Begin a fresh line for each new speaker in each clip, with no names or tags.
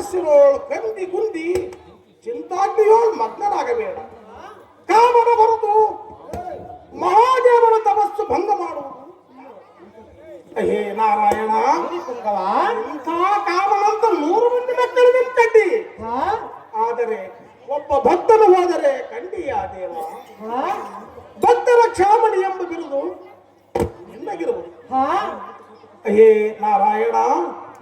ತಪಸ್ಸಿನೋಳು ಕಂದಿ ಗುಂದಿ ಚಿಂತಾಗ್ನಿಯೋಳು ಮಗ್ನರಾಗಬೇಡ. ಕಾಮನ ಹೊರತು ಮಹಾದೇವನ ತಪಸ್ಸು ಭಂಗ ಮಾಡುವುದು. ಹೇ ನಾರಾಯಣ, ಇಂಥ ಕಾಮನಂತ 100 ಮಂದಿ ಮಕ್ಕಳಿಗೆ ಕಡ್ಡಿ. ಆದರೆ ಒಬ್ಬ ಭಕ್ತನು ಹೋದರೆ ಕಂಡಿಯ ದೇವ. ಭಕ್ತರ ಕ್ಷಾಮಣಿ ಎಂಬ ಬಿರುದು ನಿನ್ನಗಿರುವುದು. ಹೇ ನಾರಾಯಣ,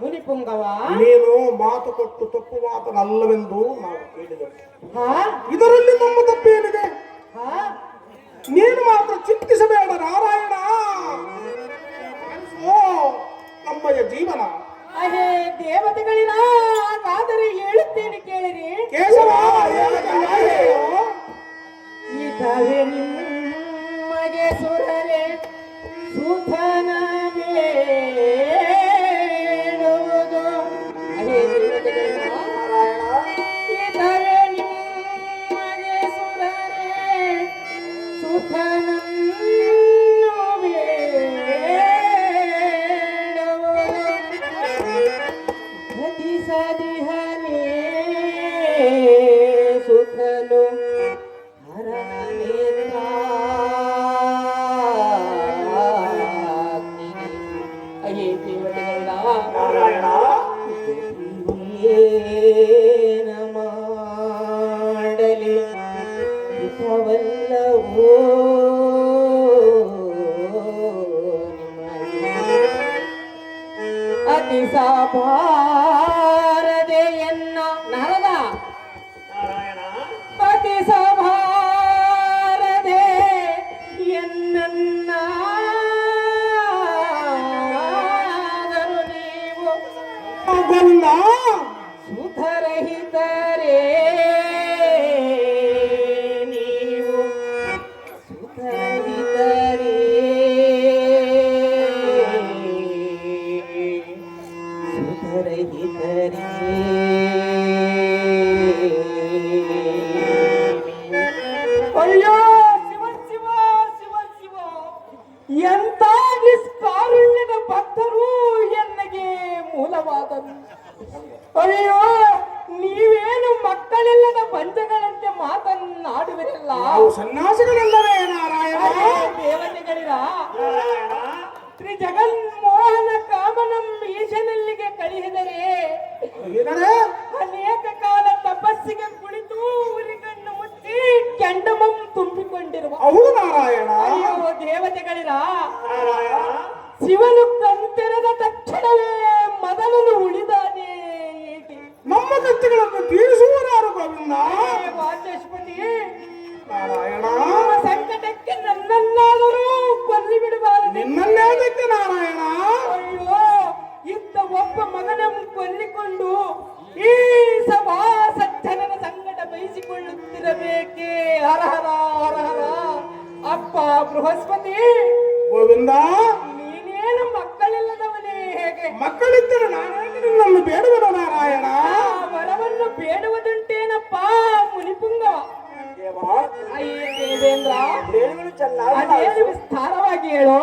ಮುನಿಪುಂಗವ,
ನೀನು ಮಾತು ಕೊಟ್ಟು ತಪ್ಪು ಮಾತನಲ್ಲವೆಂದು ನಾವು ಕೇಳಿದೆವು. ಇದರಲ್ಲಿ ನಮ್ಮ ತಪ್ಪೇನಿದೆ? ನೀನು ಮಾತ್ರ ಚಿಂತಿಸಬೇಡ ನಾರಾಯಣ. ಓ ನಮ್ಮಯ ಜೀವನ.
ಅದೇ ದೇವತೆಗಳಿನ ಆದರೆ ಹೇಳುತ್ತೇನೆ ಕೇಳಿರಿ.
ಕೇಶವ,
ಇದಾವೆ ನಿಮಗೆ ಸುರರೆ ಸುಧನವೇ ಹೇಳುವುದು. ಅದೇ ದೇವತೆಗಳಿನ ಇದಾವೆ ನಿಮಗೆ ಸುರರೆ ಸುಧನವೇ ಸದಿಹನೇ ಸುಖನು ಹರನೇತ್ರ ಅಯ್ಯೇ ದೇವತೆಗಳ
ನಾರಾಯಣ,
ಏನ ಮಾಡಲಿ ಹಿತವಲ್ಲವೋ ಅತಿ ಸಭಾರದೆ ಎನ್ನ ನರದ ಅತಿ ಸಭಾರದೆ ಎನ್ನನ್ನಾದರೂ ನೀವು
ಗೋವಿಂದ,
ಸುಖರಹಿತರೇ ನೀವು ಸುಖರಹಿತರೇ ಸುಖರಹಿತರೇ. ಅಯ್ಯೋ ಶಿವ ಶಿವ ಶಿವ ಶಿವ, ಎಂತ ನಿಷ್ಕಾರುಣ್ಯದ ಭಕ್ತರು ಎನ್ನಗೆ ಮೂಲವಾದರು. ಅಯ್ಯೋ ನೀವೇನು ಮಕ್ಕಳಿಲ್ಲದ ಪಂಚಗಳಂತೆ ಮಾತನ್ನಾಡುವಿರಲ್ಲ.
ನಾವು ಸನ್ಯಾಸಿಗಳಲ್ಲವೇ ನಾರಾಯಣ?
ದೇವತೆಗಳಿರ ಶ್ರೀ ಜಗನ್ಮೋಹನ ಕಾಮನಂ ಈಶನಲ್ಲಿಗೆ ಕಳಿಸಿದರೆ ಅನೇಕ ಕಾಲ ತಪಸ್ಸಿಗೆ ಕುಳಿತು ಉರಿಗಣ್ಣು ಮುಚ್ಚಿ ಕೆಂಡಮಂ ತುಂಬಿಕೊಂಡಿರುವ
ಹೌದು ನಾರಾಯಣ.
ಅಯ್ಯೋ ದೇವತೆಗಳಿರ ಶಿವನು ಕಣ್ತೆರೆದ ತಕ್ಷಣವೇ ಮೊದಲನ್ನು ಉಳಿದಾನೆ.
ನಮ್ಮ ಕಷ್ಟಗಳನ್ನು ತೀರಿಸುವರಾರು ಗೋವಿಂದ.
ವಾಚಸ್ಪತಿ
ನಾರಾಯಣ,
ನಮ್ಮ ಸಂಕಟಕ್ಕೆ ನನ್ನನ್ನಾದರೂ ಕೊಲ್ಲಿ ಬಿಡಬಾರದು.
ನಿನ್ನನ್ನೇದಕ್ಕೆ ನಾರಾಯಣ?
ಅಯ್ಯೋ ಇದ್ದ ಒಬ್ಬ ಮಗನನ್ನು ಕೊಲ್ಲಿಕೊಂಡು ಈ ಸಭಾ ಸಜ್ಜನರ ಸಂಕಟ ಬಯಸಿಕೊಳ್ಳುತ್ತಿರಬೇಕೇ? ಹರಹರ ಹರಹರ. ಅಪ್ಪ ಬೃಹಸ್ಪತಿ
ಗೋವಿಂದ,
ನೀನೇನು ಮಕ್ಕಳಿಲ್ಲದವನೇ ಹೇಗೆ?
ಮಕ್ಕಳಿದ್ದರೆ ನಾನೇನು ನಿನ್ನನ್ನು ಬೇಡುವೆನು ನಾರಾಯಣ?
ವರವನ್ನು ಬೇಡುವುದುಂಟೇನಪ್ಪ ಮುನಿಪುಂಗವ. ಅಯ್ಯೇ ದೇವೇಂದ್ರ, ಅದೇನು ವಿಸ್ತಾರವಾಗಿ ಹೇಳು.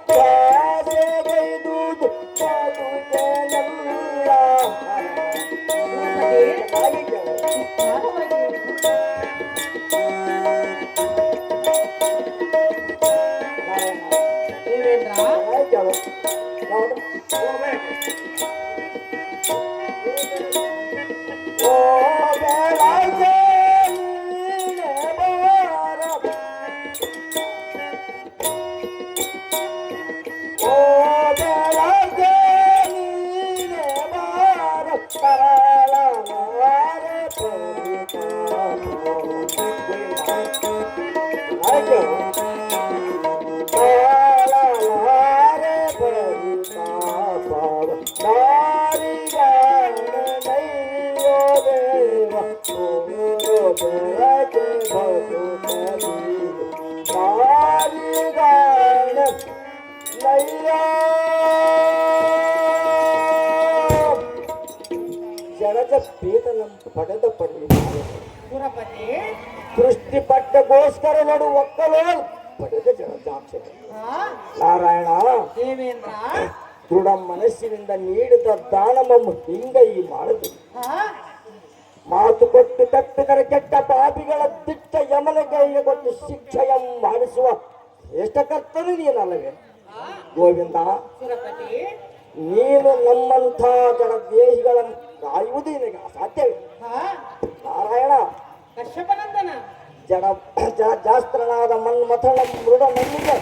ತ್ಯಾಸೆಗೈದುದು ಬದುಕೆನಲ್ಲ. ಹಾಗೆ ಕೇಳು.
ದೇವೇಂದ್ರ
ಹಾಗೆ ಕೇಳು. ಹೌದು. ಓ ಬೆಳಗ್ಗೆ ನೀನೆ ಬಾರ. ಓ ಬೆಳಗ್ಗೆ ನೀನೆ ಬಾರ. ತರಳಲಾರೆ ಪರಿತಾಪ. ಹಾಗೆ ಕೇಳು. ತರಳಲಾರೆ ಪರಿತಾಪ. ದಾರಿಗಾಣನಯ್ಯೋ ದೇವ ಓರೋ ಬೆಳಗ್ಗೆ ಬದುಕಲಿ. ದಾರಿಗಾಣ ನಯ್ಯ. ಜಡದ ಪೇದನಂ ಪಡೆದ ಪಡೆಯುತ್ತಾರೆ.
ಸುರಪತಿ
ದೃಷ್ಟಿಪಟ್ಟಗೋಸ್ಕರ ನಡು ಒಕ್ಕಲು ಪಡೆದ ಜಡದಾಕ್ಷರ. ನಾರಾಯಣ
ದೇವೇಂದ್ರ
ದೃಢ ಮನಸ್ಸಿನಿಂದ ನೀಡಿದ ದಾನಮಮ್ಮ ಹಿಂಗೈ ಮಾಡದು. ಮಾತು ಕೊಟ್ಟು ತಪ್ಪಿದರೆ ಕೆಟ್ಟ ಪಾಪಿಗಳ ದಿಟ್ಟ ಯಮನ ಕೈಗೆ ಕೊಟ್ಟು ಶಿಕ್ಷೆಯಂ ಮಾಡಿಸುವ ಶ್ರೇಷ್ಠ ಕರ್ತನು ನೀನಲ್ಲವೇ ಗೋವಿಂದ.
ಸುರಪತಿ
ನೀನು ನಮ್ಮಂಥ ಜನ ದೇಹಿಗಳನ್ನು ಕಾಯುವುದು ನಿನಗೆ ಅಸಾಧ್ಯವೇ. ನಾರಾಯಣ
ಕಶ್ಯಪನಂದನ
ಜಾಸ್ತ್ರನಾದ ಮನ್ಮಥನ ಮೃಡ ನನ್ನಿಗೆ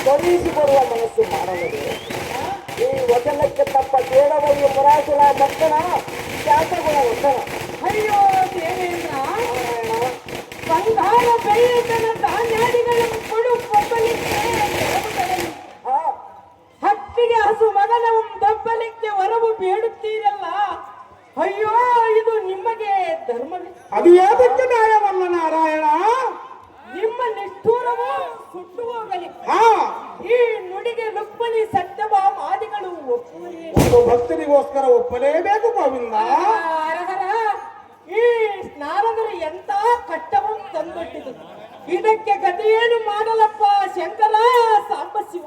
ಕಳುಹಿಸಿಕೊಡುವ ಮನಸ್ಸು ಮಾಡಲಿದೆ. ಈ ವಚನಕ್ಕೆ ತಪ್ಪ ಬೇಡವಯ್ಯ ಮುರಾಸುರ ಮಕ್ಕಳ ಶಾಸಗುಣ ವಚನ.
ಅಯ್ಯೋ ದೇವೇಂದ್ರ ಬಂಗಾರ ಬೆಳ್ಳಿತನ ಧಾನ್ಯಾದಿಗಳನ್ನು ಕೊಡು ಕೊಬ್ಬಲಿಕ್ಕೆ ಎರವುಗಳಲ್ಲಿ. ಹಕ್ಕಿಗೆ ಹಸು ಮಗನವು ದಬ್ಬಲಿಕ್ಕೆ ಹೊರವು ಬೇಡುತ್ತೀರಲ್ಲ. ಅಯ್ಯೋ ಇದು ನಿಮಗೆ ಧರ್ಮವೇ?
ಅದು ಯಾವುದಕ್ಕೆ ನ್ಯಾಯವಲ್ಲ ನಾರಾಯಣ.
ನಿಮ್ಮ ನಿಷ್ಠೂರವು ಸುಟ್ಟು ಹೋಗಲಿ.
ಹಾ,
ಈ ನುಡಿಗೆ ರುಕ್ಮಿಣಿ ಸತ್ಯಭಾಮಾದಿಗಳು ಒಪ್ಪುವರೇ?
ಒಂದು ಭಕ್ತನಿಗೋಸ್ಕರ ಒಪ್ಪಲೇಬೇಕು ಗೋವಿಂದ.
ಹರಹರ, ಈ ನಾರದರು ಎಂತ ಕಷ್ಟವು ತಂದೊಡ್ಡಿದು. ಇದಕ್ಕೆ ಗತಿಯೇನು ಮಾಡಲಪ್ಪ ಶಂಕರ ಸಾಂಬಶಿವ.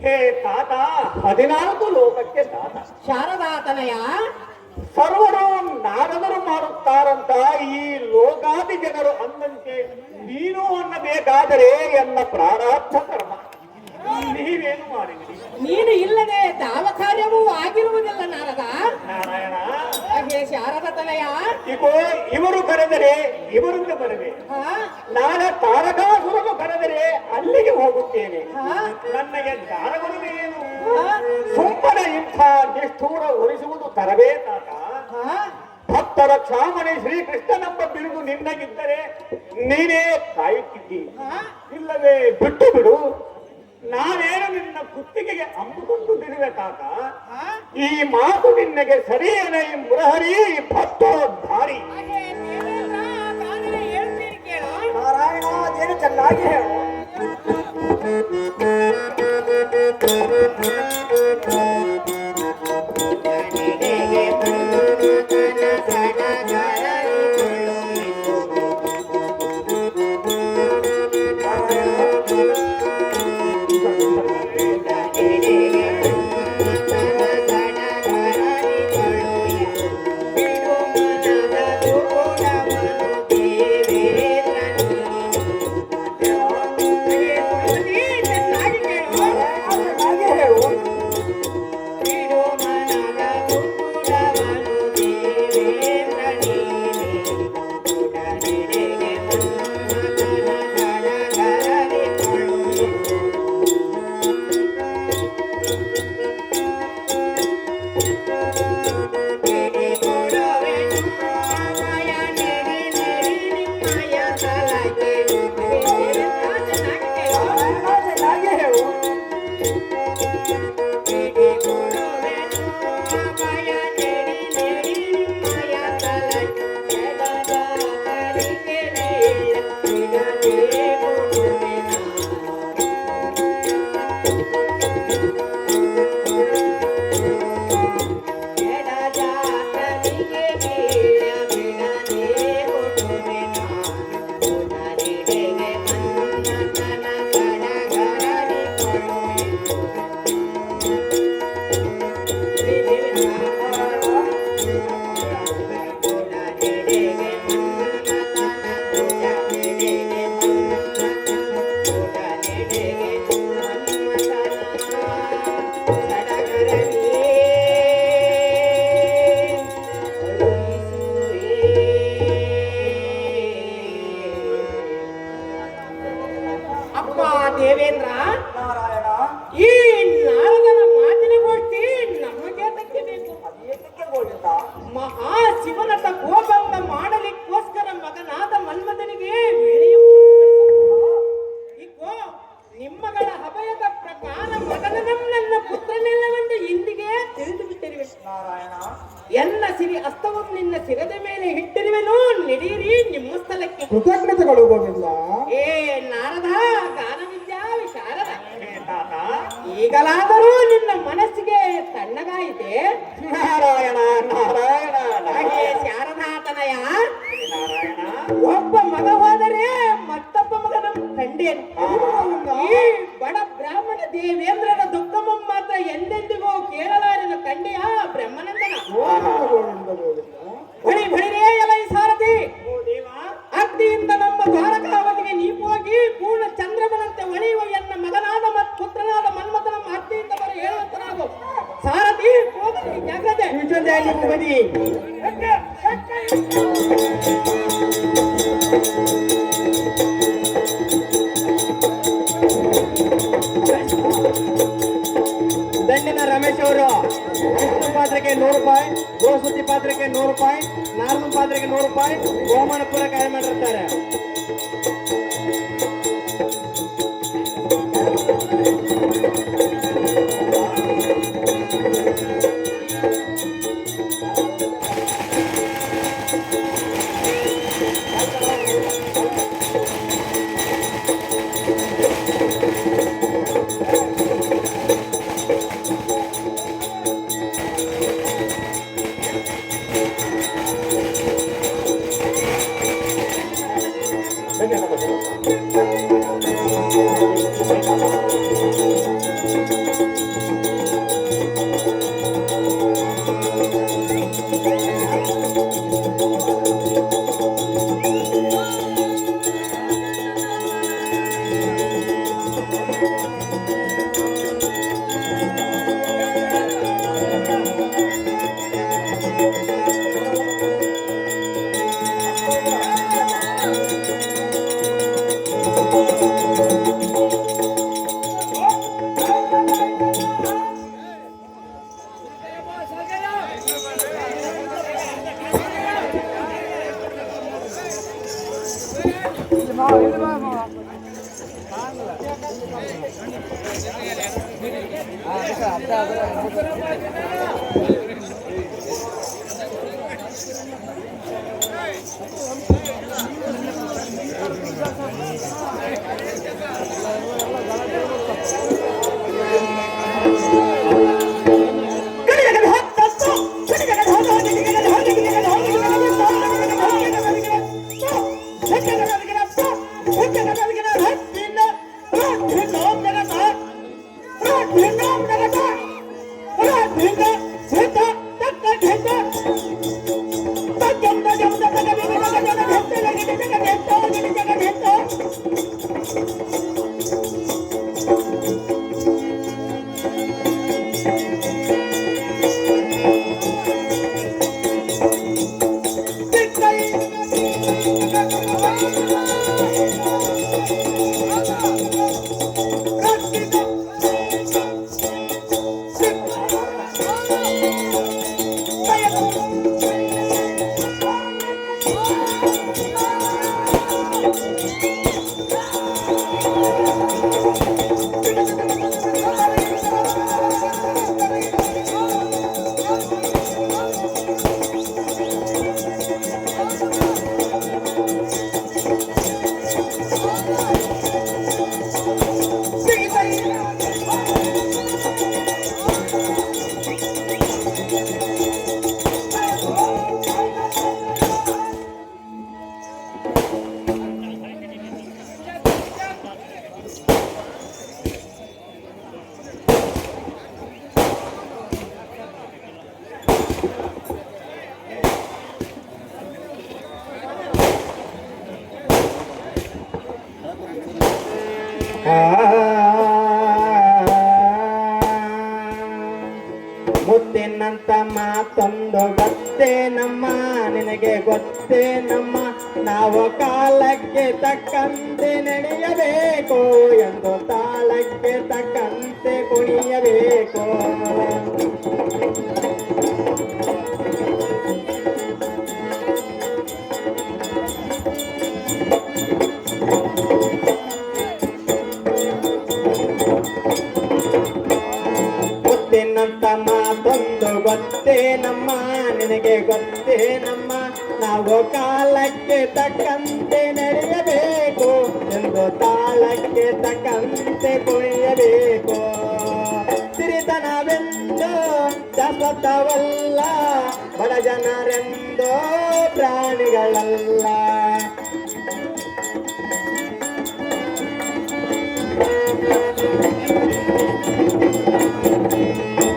ಹೇ ತಾತ, 14 ಲೋಕಕ್ಕೆ ತಾತ.
ಶಾರದಾತನಯ
ಸರ್ವರು ನಾರದರು ಮಾಡುತ್ತಾರಂತ ಈ ಲೋಕಾದಿ ಜನರು ಅಂದಂತೆ ನೀನು ಅನ್ನಬೇಕಾದರೆ ಎನ್ನ ಪ್ರಾರಬ್ಧ ಕರ್ಮ. ನೀವೇನು ಮಾಡಿದಿರಿ?
ನೀನು ಇಲ್ಲದೆ ಯಾವ ಕಾರ್ಯವೂ ಆಗಿರುವುದಿಲ್ಲ ನಾರದ.
ನಾರಾಯಣ,
ಹೇ ಶಾರದತನಯ,
ಇಗೋ ಇವರು ಕರೆದರೆ ಇವರಿಂದ ಬರಬೇಕು. ನಾಳೆ ತಾರಕಾಸುರನು ಕರೆದರೆ ಅಲ್ಲಿಗೆ ಹೋಗುತ್ತೇನೆ. ನನಗೆ ದಾರಗೊಡಬೇಕೇನು? ಸುಮ್ಮನೆ ಇಂಥ ನಿಷ್ಠೂರ ಹೊರಿಸುವುದು ತರವೇ ತಾತ. ಭಕ್ತರ ಕ್ಷಾಮಣಿ ಶ್ರೀಕೃಷ್ಣನೆಂಬ ಬಿರುದು ನಿನ್ನಗಿದ್ದರೆ ನೀನೇ ಕಾಯುತ್ತಿದ್ದಿ. ಇಲ್ಲವೇ ಬಿಟ್ಟು ಬಿಡು. ನಾನೇನು ನಿನ್ನ ಕುತ್ತಿಗೆಗೆ ಅಂಬುಕೊಂಡು ತಿರುವೆ ತಾತ. ಈ ಮಾತು ನಿನ್ನಗೆ ಸರಿಯೇನೆ ಮುರಹರಿ ಭಕ್ತೋದ್ಧಾರಿ.
ಹೇಳ್ತೀರಿ ಕೇಳು.
ನಾರಾಯಣ ಅದೇನು ಚೆನ್ನಾಗಿ ಹೇಳು. ಚೆನ್ನಾಗಿ ಹೇಳು. ನಾರಾಯಣ
ಈ ನಾರದನ ಮಾತಿನ ಗೋಷ್ಠಿ ನಮಗೆ ತಕ್ಕಬೇಕು.
ಅದೇತಕ್ಕೆ ಗೋವಿಂದ?
ಮಹಾ ಶಿವನಟ ಕೋಪಂಗ ಮಾಡಲಿಕ್ಕೋಸ್ಕರ ಮಗನಾದ ಮನ್ಮಥನಿಗೆ ವೇಳೆಯು ಇಗೋ ನಿಮ್ಮಗಳ ಅಭಯದ ಪ್ರಕಾರ ಮಗನಂ ನನ್ನ ಪುತ್ರನೆಲ್ಲವೆಂದು ಇಂದಿಗೆ ತಿಳಿದು ಬಿಟ್ಟಿರುವೆ.
ನಾರಾಯಣ
ಎಲ್ಲ ಸಿರಿ ಅಸ್ತವನ್ನು ನಿನ್ನ ಶಿರದ ಮೇಲೆ ಇಟ್ಟಿರುವೆನು. ನಡೆಯಿರಿ ನಿಮ್ಮ ಸ್ಥಳಕ್ಕೆ.
ಕೃತಜ್ಞತೆಗಳು ಗೋವಿಂದ.
ಏ ನಾರದ ಗಾನವಿದ್ಯಾ ವಿಶಾರದ,
ತಾತ
ಈಗಲಾದರೂ ನಿನ್ನ ಮನಸ್ಸಿಗೆ ತಣ್ಣಗಾಯಿತೆ.
ನಾರಾಯಣ ನಾರಾಯಣ
ಹಾಗೆ ಶಾರದಾತನಯ
ನಾರಾಯಣ
ಒಬ್ಬ ಮಗ ಹೋದರೆ ಮತ್ತೊಬ್ಬ ಮಗನ ಕಂಡೇನು. ಈ ಬಡ ಬ್ರಾಹ್ಮಣ ದೇವೇಂದ್ರನ ದುಃಖಮಂ ಮಾತ್ರ ಎಂದೆಂದಿಗೂ ಕೇಳಲಾರನ ಕಂಡೆಯ ಬ್ರಹ್ಮನಂದನ. ಬಳಿ ಬಳಿರೇ ಎಲೈ ಸಾರಥಿ, ಅಗ್ನಿಯಿಂದ ನಮ್ಮ ದ್ವಾರಕಾವತಿಗೆ ನೀವು ಹೋಗಿ ಪೂರ್ಣ ಚಂದ್ರಮನಂತೆ ಒಳೆಯುವ ಎನ್ನ ಮಗನಾದ ಮತ್ತು ಪುತ್ರನಾದ ಮನ್ಮಥನ ಅಗ್ನಿಯಿಂದ ಬರ ಹೇಳುವಂತನಾಗು. ಸಾರಥಿ ಹೋಗಲಿ ಜಾಗ್ರತೆ. ಬದಿ
ದಂಡಿನ ರಮೇಶ್ ಅವರು ವಿಷ್ಣು ಪಾತ್ರಕ್ಕೆ 100 ರೂಪಾಯಿ, ಗೋಸುದ್ದಿ ಪಾತ್ರಕ್ಕೆ 100 ರೂಪಾಯಿ, ನಾರ್ಮಲ್ ಪಾತ್ರಕ್ಕೆ 100 ರೂಪಾಯಿ ಬಹುಮಾನ ಪೂರ ಕಾರ್ಯ ಮಾಡಿರ್ತಾರೆ. ಮುತ್ತಿನಂತ ಮಾತೊಂದು ಗೊತ್ತೇ ನಮ್ಮ, ನಿನಗೆ ಗೊತ್ತೇ ನಮ್ಮ ನಾವು ಕಾಲಕ್ಕೆ ತಕ್ಕಂತೆ ನಡೆಯಬೇಕು ಎಂದು ತಾಳಕ್ಕೆ ತಕ್ಕಂತೆ ಕುಣಿಯಬೇಕು. ಗೊತ್ತೇನಂತ ಮಾತೊಂದು ಗೊತ್ತೇ ನಮ್ಮ, ನಿನಗೆ ಗೊತ್ತೇ ನಮ್ಮ, ನಾವು ಕಾಲಕ್ಕೆ ತಕ್ಕಂತೆ ನಡೆಯಬೇಕು ಎಂದು ತಾಳಕ್ಕೆ ತಕ್ಕಂತೆ ಕುಣಿಯಬೇಕು. ಸಿರಿತನವೆಂದು ಶಾಶ್ವತವಲ್ಲ, ಬಡ ಜನರೆಂದು ಪ್ರಾಣಿಗಳಲ್ಲ.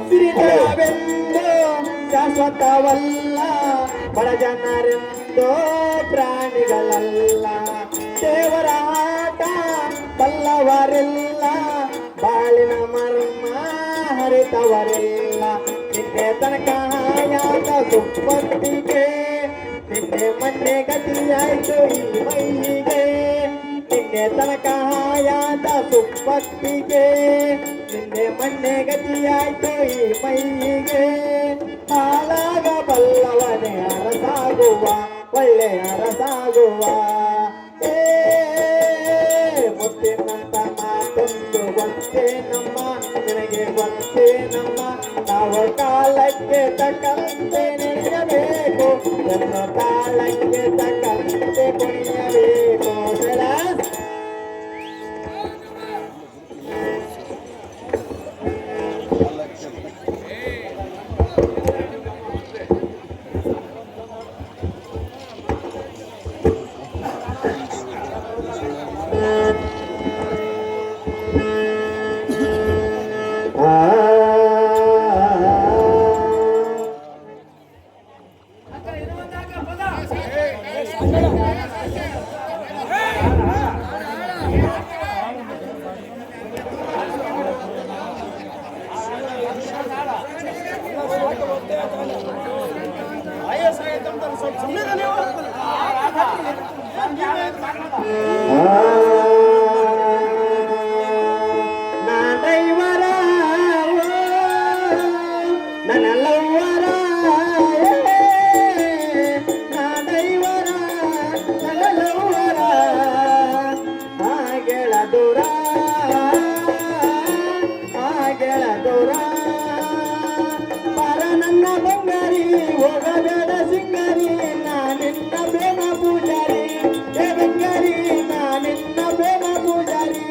ಸಿರಿತನವೆಂದು ಶಾಶ್ವತವಲ್ಲ, ಬಡ ಜನರೆಂದು ಪ್ರಾಣಿಗಳಲ್ಲ. ದೇವರ ಆಟ ಬಲ್ಲವರಿಲ್ಲ, ಬಾಳಿನ ಮರ್ಮ ಹರಿತವರಿಲ್ಲ. ನಿನ್ನೆ ತನಕ ಯಾದ ಸುಪ್ಪತ್ತಿಗೆ, ನಿನ್ನೆ ಮೊನ್ನೆ ಗತಿಯಾಯ್ತು ಈ ಮೈಗೆ. ನಿನ್ನೆ ತನಕ ಯಾದ ಸುಪ್ಪತ್ತಿಗೆ, ನಿನ್ನೆ ಮೊನ್ನೆ ಗತಿಯಾಯ್ತು ಈ ಮೈಗೆ. ಹಾಳಾಗ ಬಲ್ಲವನೇ ಅರಸಾಗುವ, ಒಳ್ಳೆ ಅರಸಾಗುವ. ಮುತ್ತಿನಂತ ಮಾತೊಂದು ಗೊತ್ತೇ ನಮ್ಮ, ನಿನಗೆ ಗೊತ್ತೇ ನಮ್ಮ, ನಾವು ಕಾಲಕ್ಕೆ ತಕ್ಕಂತೆ ನಡೆಯಬೇಕು ಎಂದು ತಾಳಕ್ಕೆ ತಕ್ಕಂತೆ ಕುಣಿಯಬೇಕು. ನಾನೈವರ ನನ್ನಲ್ಲವರ, ನಾನೈವರ ನನ್ನಲ್ಲವರ, ಹಾಗೆಳ ದೂರ ಹಾಗೆಳ ದೂರ. ಪರ ನನ್ನ ಬಂಗಾರಿ ಹೋಗಬೇಡ ಸಿಂಗಾರಿ, ನಾನಿನ್ನ ಬೇನ ಪೂಜಾರಿ. ಬಂಗಾರಿ ನಾನಿನ್ನ ಬೇನ ಪೂಜಾರಿ.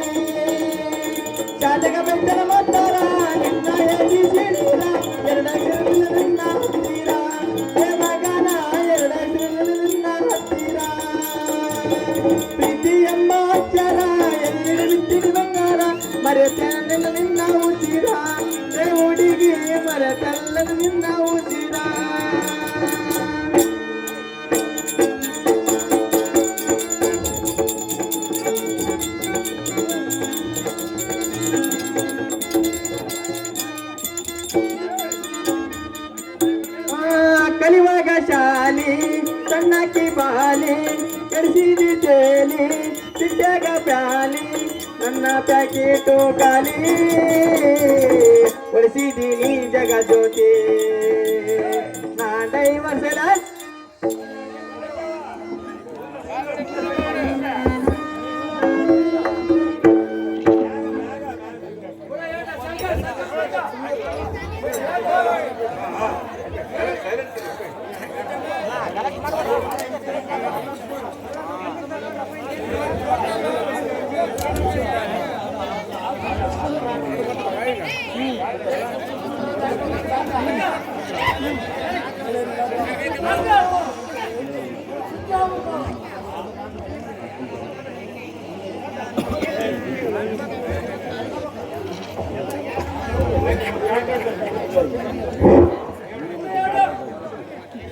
ಶಾಜಗ ಬೆಟ್ಟನ ಮತ್ತಾರ ನಿನ್ನ ಎದಿಸಿರ, ಎರಡಗಿರಲಿಲ್ಲ ನಿನ್ನ ಹತ್ತಿರ. ಮಗನ ಎರಡಗಿರಲಿಲ್ಲ ಹತ್ತಿರ. ಪ್ರೀತಿ ಎಂಬ ಅಕ್ಷರ ಎಲ್ಲಿ ಬಿಟ್ಟಿನ ಬಂಗಾರ, ಮರೆತಲ್ಲ ನಿನ್ನ ಉಚಿರ. ಹುಡುಗಿ ಮರೆತಲ್ಲ ನಿನ್ನ ಉಚಿರ. ಕಲಿವಾಗ ಶಾಲಿ ಸಣ್ಣಕ್ಕಿ ಬಾಲಿ, ಕಡಿಸಿದಿ ತೇಲಿ ಸಿಟ್ಟಾಗ ಪ್ಯಾಲಿ. ನನ್ನ ಪ್ಯಾಕೆಟು ಖಾಲಿ, ಉಳಿಸಿದೀನಿ ಜಗ ಜ್ಯೋತಿ. ನಾ ಡೈವರ್ಸ್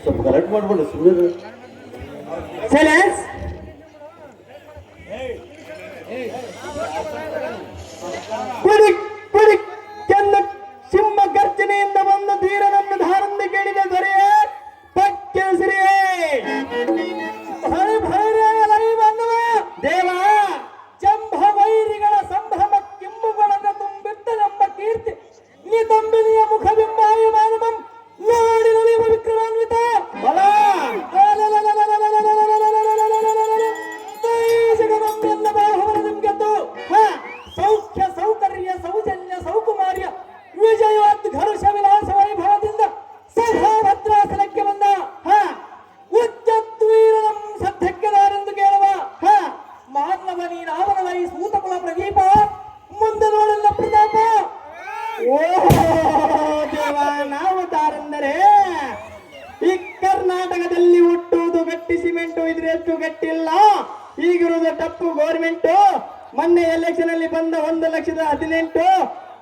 ಸ್ವಲ್ಪ ಕರೆಕ್ಟ್ ಮಾಡ್ಬಿಡು ಸುಮ್ಮನೆ.
ಸೈಲೆನ್ಸ್. ಕುಡಿಕ್ ಕುಡಿಕ್ ಚೆನ್ನ ಸಿಂಹ ಗರ್ಜನೆಯಿಂದ ಬಂದ ಧೀರನನ್ನು ಧಾರಂದು ಕೇಳಿದ ದೊರೆಯೇ ಪಕ್ಕೆಸರಿಯೇ. ಭಯ ಭಯ ಸಿಮೆಂಟು ಇದ್ರೆಷ್ಟು ಗಟ್ಟಿಲ್ಲ, ಈಗಿರುವುದು ಟಪ್ಪು ಗೌರ್ಮೆಂಟು. ಮೊನ್ನೆ ಎಲೆಕ್ಷನ್ ಅಲ್ಲಿ ಬಂದ 1,18,000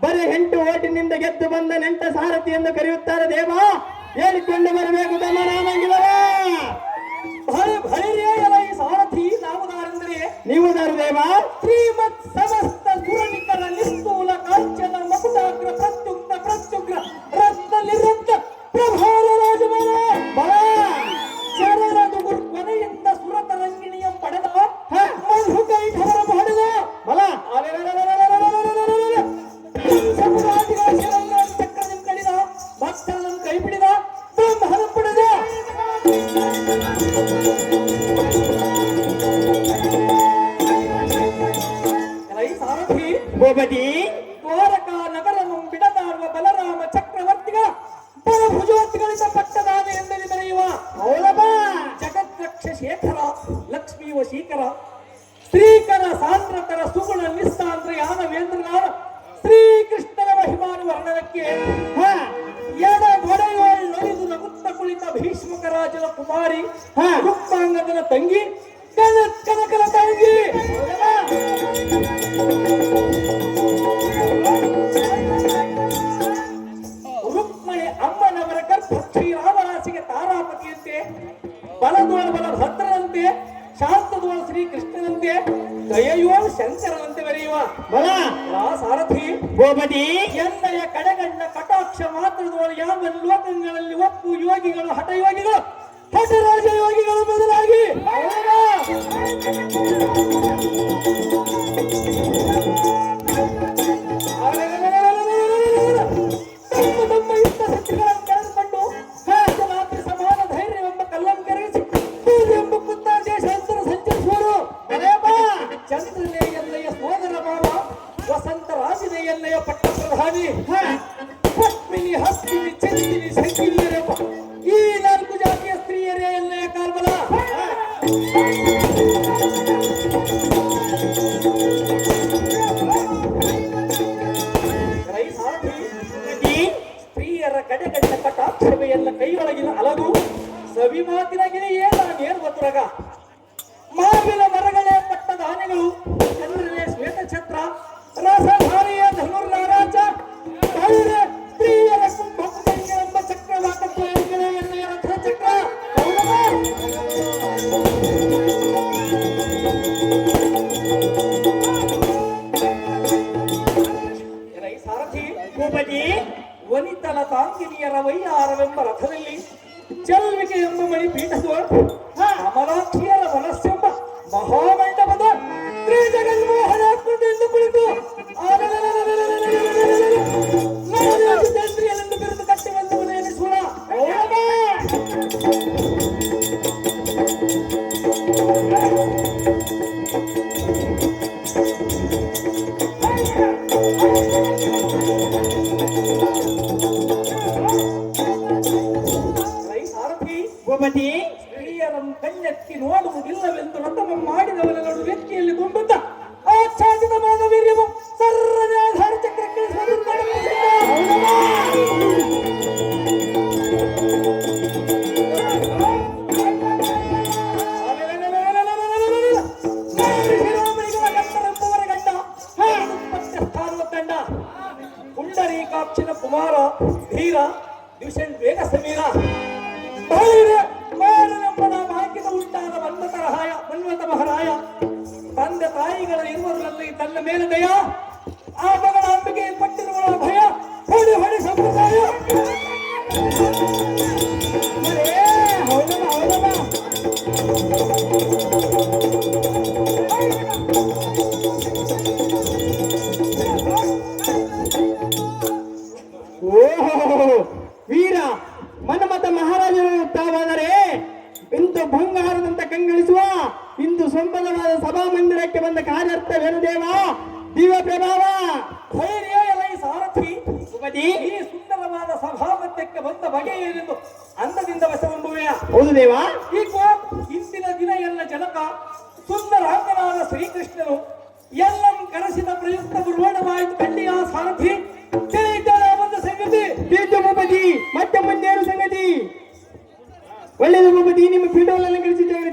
ಬರೀ 8 ಓಟಿನಿಂದ ಗೆದ್ದು ಬಂದ ನೆಂಟ ಸಾರಥಿ ಎಂದು ಕರೆಯುತ್ತಾರೆ ದೇವ. ಹೇಳಿಕೊಂಡು ಬರಬೇಕು ತಮ್ಮ ರಾಮಂಗಿಲವ.
ಈ ಸಾರಥಿ ನಾಮದಾರೆಂದರೆ
ನೀವು ದಾರು ದೇವ.
ಶ್ರೀಮತ್ ಸಮಸ್ತ ಸುರನಿಕರ ನಿಸ್ತೂಲ ಕಾಂಚನ ಮಕುಟಾಗ್ರ ಪ್ರತ್ಯುಗ್ನ ಪ್ರತ್ಯುಗ್ರ ರತ್ನ ನಿರತ್ನ ಪ್ರಭಾರ ರಾಜಮಾನ
ಬಲ
ಶರರದು ಕೊನೆಯಿಂದ ಸುರತರಂಗಿಣಿಯ ಪಡೆದ ಮಧುಕೈಠವರ ಮಾಡಿದ
ಬಲ
ಸಮುದಾಯಗಳ ಚಕ್ರದಿಂದ ಕಡಿದ ಭಕ್ತರನ್ನು ಕೈ ಬಿಡಿದ ಬ್ರಹ್ಮನ ಪಡೆದ ಸಾರಥಿ
ಗೋಪತಿ
ದ್ವಾರಕಾ ನಗರ ಬಿಡದಾಡುವ ಬಲರಾಮ ಚಕ್ರವರ್ತಿಗಳ ಬಲಭುಜೋತಿಗಳಿಂದ ಪಟ್ಟದಾನೆ ಎಂದಲ್ಲಿ ಬರೆಯುವ
ಹೌದಪ್ಪ.
ಜಗದ್ರಕ್ಷ ಶೇಖರ ಲಕ್ಷ್ಮೀ ವಶೀಕರ ಶ್ರೀಕರ ಸಾಂದ್ರತರ ಸುಗುಣ ನಿಸ್ಸಾಂದ್ರ ಯಾನವೇಂದ್ರನಾದ ಶ್ರೀಕೃಷ್ಣನ ಮಹಿಮಾನು ವರ್ಣನಕ್ಕೆ ಎಡ ಗೊಡೆಯೋಳ್ ನೊಲಿದು ನಗುತ್ತ ಕುಳಿತ ಭೀಷ್ಮಕ ರಾಜನ ಕುಮಾರಿ ರುಕ್ಮಾಂಗದನ ತಂಗಿ ಕನಕನ ತಂಗಿ ರುಕ್ಮಣಿ ಅಮ್ಮನವರ ಗರ್ಭ ಶ್ರೀರಾಮರಾಸಿಗೆ ತಾರಾಪತಿಯಂತೆ ಬಲದೋಳ ಬಲಭದ್ರನಂತೆ ಶಾಂತದೋಳ ಶ್ರೀಕೃಷ್ಣನಂತೆ ದಯೆಯೋಳ ಶಂಕರನಂತೆ ಬರೆಯುವ
ಬಲ
ಸಾರಥಿ
ಗೋಪತಿ
ಎನ್ನಯ ಕಡೆಗಣ್ಣ ಕಟಾಕ್ಷ ಮಾತ್ರದೋಳ ಯಾವ ಲೋಕಗಳಲ್ಲಿ ಒಪ್ಪು ಯೋಗಿಗಳು ಹಠಯೋಗಿಗಳು ಹಠರಾಜ ಯೋಗಿಗಳು ಬದಲಾಗಿ ತಮ್ಮ ಯುದ್ಧ ಶಕ್ತಿಗಳನ್ನು ಕಳೆದುಕೊಂಡು ರಾತ್ರಿ ಸಮಾನ ಧೈರ್ಯವೆಂಬ ಕಲ್ಲಂಕರಿಸಿ ಎಂಬ ಕುತ್ತ ದೇಶಾಂತರ ಸಂಚರಿಸುವರು ಚಂದ್ರನೇ ಎನ್ನಯ್ಯ ಸೋದರ ಮಾವ ವಸಂತ ರಾಜನೇ ಎನ್ನಯ್ಯ ಪಟ್ಟ ಪ್ರಧಾನಿ ಪದ್ಮಿನಿ ಹಸ್ತಿನಿ ಚಂದಿನಿ ಸಂಕೀರ್ಯರೆಂಬ ಈ 4 ಜಾತಿಯ ಸ್ತ್ರೀಯರೇ ಎನ್ನಯ್ಯ ಕಾಲ್ಬಲ ಸ್ತ್ರೀಯರ ಕಡೆಗಣ್ಣ ಕಟಾಕ್ಷವೇ ಎಲ್ಲ ಕೈಯೊಳಗಿನ ಅಲಗು ಸವಿ ಮಾತಿನ ಗಿರಿಯೇ ನಾನೇರುವ ತುರಗ ಮಾವಿನ ಮರಗಳೇ ಪಟ್ಟದ ಆನೆಗಳು ಚಂದ್ರನೇ ಶ್ವೇತ ಛತ್ರ ರಸಧಾರಿಯ ಧನುರ್ನಾರಾಜ ಸ್ತ್ರೀಯರ ಕುಂಭ ಚಕ್ರವಾಕತ್ವ ಎನ್ನೆಯ ರಥ ಚಕ್ರ ಸಾರಥಿ
ಗೋಪತಿ
ವನಿತಲ ತಾಂಗಿನಿಯರ ವೈಯಾರವೆಂಬ ರಥದಲ್ಲಿ ಚೆಲ್ವಿಕೆ ಎಂಬ ಮಣಿ ಪೀಠದ ಅಮರಾಕ್ಷಿಯರ ಮನಸ್ಸೆಂಬ ಮಹಾಮಂಡಪದ ಶ್ರೀ ಜಗನ್ಮೋಹನ ಎಂದು ಕುಳಿತು ಚಂದ್ರಿಯನೆಂದು ಬಿರುದು ಕಟ್ಟಿ ಬಂದವನು ಎನಿಸೋಣ
ಗೋಪತಿ
ಸ್ತ್ರೀಯರನ್ನು ಕಣ್ಣೆತ್ತಿ ನೋಡುವುದಿಲ್ಲವೆಂದು ರಥಮ ಮಾಡಿದವರೆಲ್ಲರೂ ವ್ಯಕ್ತಿಯಲ್ಲಿ ತುಂಬುತ್ತ ಆಚ್ಛಾದಿತವಾದ ವೀರ್ಯವು ಸರ್ರನೆ ಆಧಾರ ಚಕ್ರಕ್ಕೆ ತಂಡ ಪುಂಡರೀಕಾಕ್ಷನ ಕುಮಾರ ಧೀರ ದ್ವಿಷನ್ ವೇಗ ಸಮೀರ ಹಾಕಿದ ಉಂಟಾದ ಮನ್ವತ ಮಹಾರಾಯ ತಂದೆ ತಾಯಿಗಳ ಇರುವರಲ್ಲಿ ತನ್ನ ಮೇಲೆ ದಯ ಆ ಮಗಳ ಅಂಬಿಕೆ ಪಟ್ಟಿರುವ ಭಯ ಹೊಡಿ ಹೊಡಿ ಸಂಪ್ರದಾಯ
ವೀರ ಮನ್ಮಥ ಮಹಾರಾಜರು ತಾವಾದರೆ ಇಂದು ಭಂಗಾರದಂತ ಕಂಗಳಿಸುವ ಇಂದು ಸಂಪದವಾದ ಸಭಾ ಮಂದಿರಕ್ಕೆ ಬಂದ ಕಾರ್ಯಾರ್ಥವೇನು ದೇವ ದಿವ್ಯ ಪ್ರಭಾವ
ಧೈರ್ಯ ಎಲೈ ಸಾರಥಿ ಈ ಸುಂದರವಾದ ಸಭಾಮಧ್ಯಕ್ಕೆ ಬಂದ ಬಗೆ ಏನೆಂದು ಅಂದದಿಂದ ವಶವೆಂಬುವೆಯ
ಹೌದು ದೇವ
ಈಗ ಇಂದಿನ ದಿನ ಎಲ್ಲ ಜನಕ ಸುಂದರಾಂಗನಾದ ಶ್ರೀಕೃಷ್ಣನು ಎಲ್ಲಂ ಕರೆಸಿದ ಪ್ರಯುಕ್ತ ಗುರುವಣವಾಯಿತು ಕಳ್ಳಿಯ ಸಾರಥಿ ತಿಳಿಯಿದ್ದಾಳೆ ಒಂದು ಸಂಗತಿ
ತೀರ್ಥ ಭೂಪತಿ ಮತ್ತೆ ಮುಂದೇನು ಸಂಗತಿ ಒಳ್ಳೆಯದು ಭೂಪತಿ ಸಾರಥಿ ನಿಮ್ಮ ಪೀಠವನ್ನು ಅಲಂಕರಿಸಿದ್ದೇವೆ.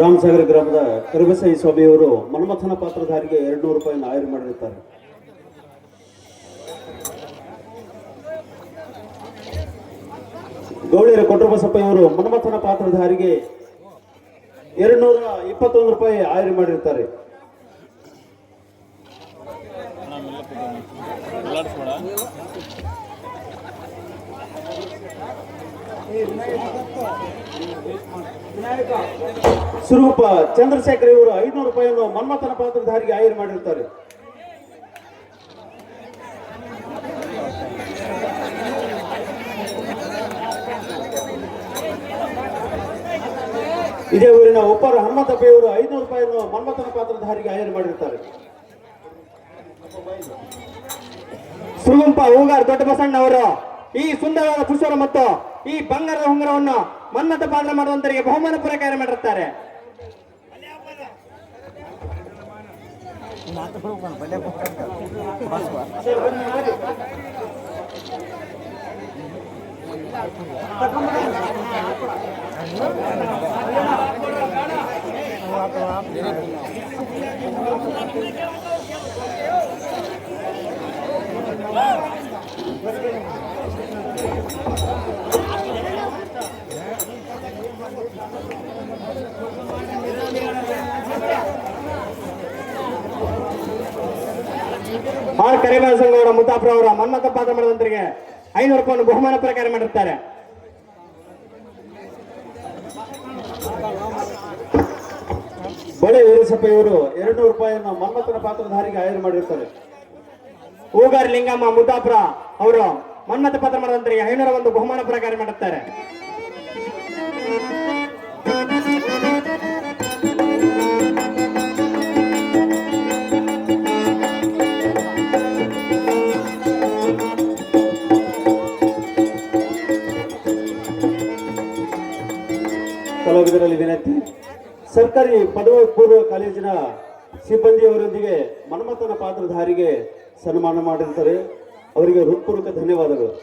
ರಾಮಸಾಗರ ಗ್ರಾಮದ ಕರಿಬಸಯ್ಯ ಸ್ವಾಮಿಯವರು ಮನ್ಮಥನ ಪಾತ್ರಧಾರಿಗೆ 200 ರೂಪಾಯಿಯನ್ನು ಆಯ್ಕೆ ಮಾಡಿರುತ್ತಾರೆ. ಗೌಳಿಯರ ಕೊಟ್ರಬಸಪ್ಪಯ್ಯವರು ಮನ್ಮಥನ ಪಾತ್ರಧಾರಿಗೆ 221 ರೂಪಾಯಿ ಆಯ್ಕೆ ಮಾಡಿರುತ್ತಾರೆ. ಸ್ವರೂಪ ಚಂದ್ರಶೇಖರ್ ಇವರು 500 ರೂಪಾಯಿಯನ್ನು ಮನ್ಮಥನ ಪಾತ್ರಧಾರಿಗೆ ಆಯ್ಕೆ ಮಾಡಿರುತ್ತಾರೆ. ಇದೇ ಊರಿನ ಒಬ್ಬರ ಹನುಮಂತಪ್ಪಯ್ಯವರು 500 ರೂಪಾಯಿಯನ್ನು ಮನ್ಮಥನ ಪಾತ್ರಧಾರಿಗೆ ಆಯ್ಕೆ ಮಾಡಿರುತ್ತಾರೆ.
ಸುರುಗುಂಪ ಹೂಗಾರ್ ದೊಡ್ಡ ಬಸಣ್ಣ ಅವರು ಈ ಸುಂದರವಾದ ಪುಷ್ಪರ ಮತ್ತು ಈ ಬಂಗಾರದ ಉಂಗುರವನ್ನು ಮನ್ಮಥ ಪಾತ್ರ ಮಾಡುವಂತರಿಗೆ ಬಹುಮಾನ ಪುರಸ್ಕಾರ ಮಾಡಿರುತ್ತಾರೆ. ಆರ್ ಕರಿಬಾಲ ಸಂಘ ಅವರ ಮುತಾಫ್ರ ಅವರ ಮನ್ಮಥ ಪಾತ್ರ ಮಾಡಿದಂತರಿಗೆ 500 ರೂಪಾಯಿಯನ್ನು ಬಹುಮಾನ ಪ್ರಕಾರ ಮಾಡಿರ್ತಾರೆ.
ಬಳೆ ವೀರಸಪ್ಪಯ್ಯವರು 200 ರೂಪಾಯಿಯನ್ನು ಮನ್ಮಥನ ಪಾತ್ರಧಾರಿಗೆ ಆಯ್ಕೆ ಮಾಡಿರ್ತಾರೆ.
ಹೂಗಾರ್ ಲಿಂಗಮ್ಮ ಮುತಾಫ್ರ ಅವರು ಮನ್ಮಥ ಪಾತ್ರ ಮಾಡಿದಂತರಿಗೆ 501 ಬಹುಮಾನ ಪ್ರಕಾರ ಮಾಡುತ್ತಾರೆ.
ಕಲಾವಿದರಲ್ಲಿ ವಿನಂತಿ, ಸರ್ಕಾರಿ ಪದವಿ ಪೂರ್ವ ಕಾಲೇಜಿನ ಸಿಬ್ಬಂದಿಯವರೊಂದಿಗೆ ಮನ್ಮಥನ ಪಾತ್ರಧಾರಿಗೆ ಸನ್ಮಾನ ಮಾಡಿರ್ತಾರೆ. ಅವರಿಗೆ ಹೃತ್ಪೂರ್ವಕ ಧನ್ಯವಾದಗಳು.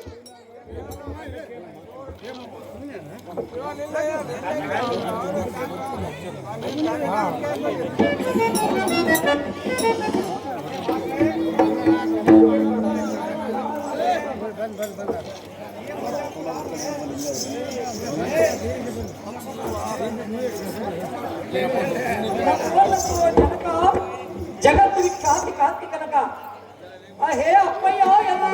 ಜಗತ್ತು ವಿಖ್ಯಾತಿ ಕಾಂತಿ ಕನಕ ಹೇ ಅಪ್ಪಯ್ಯ ಎಲ್ಲ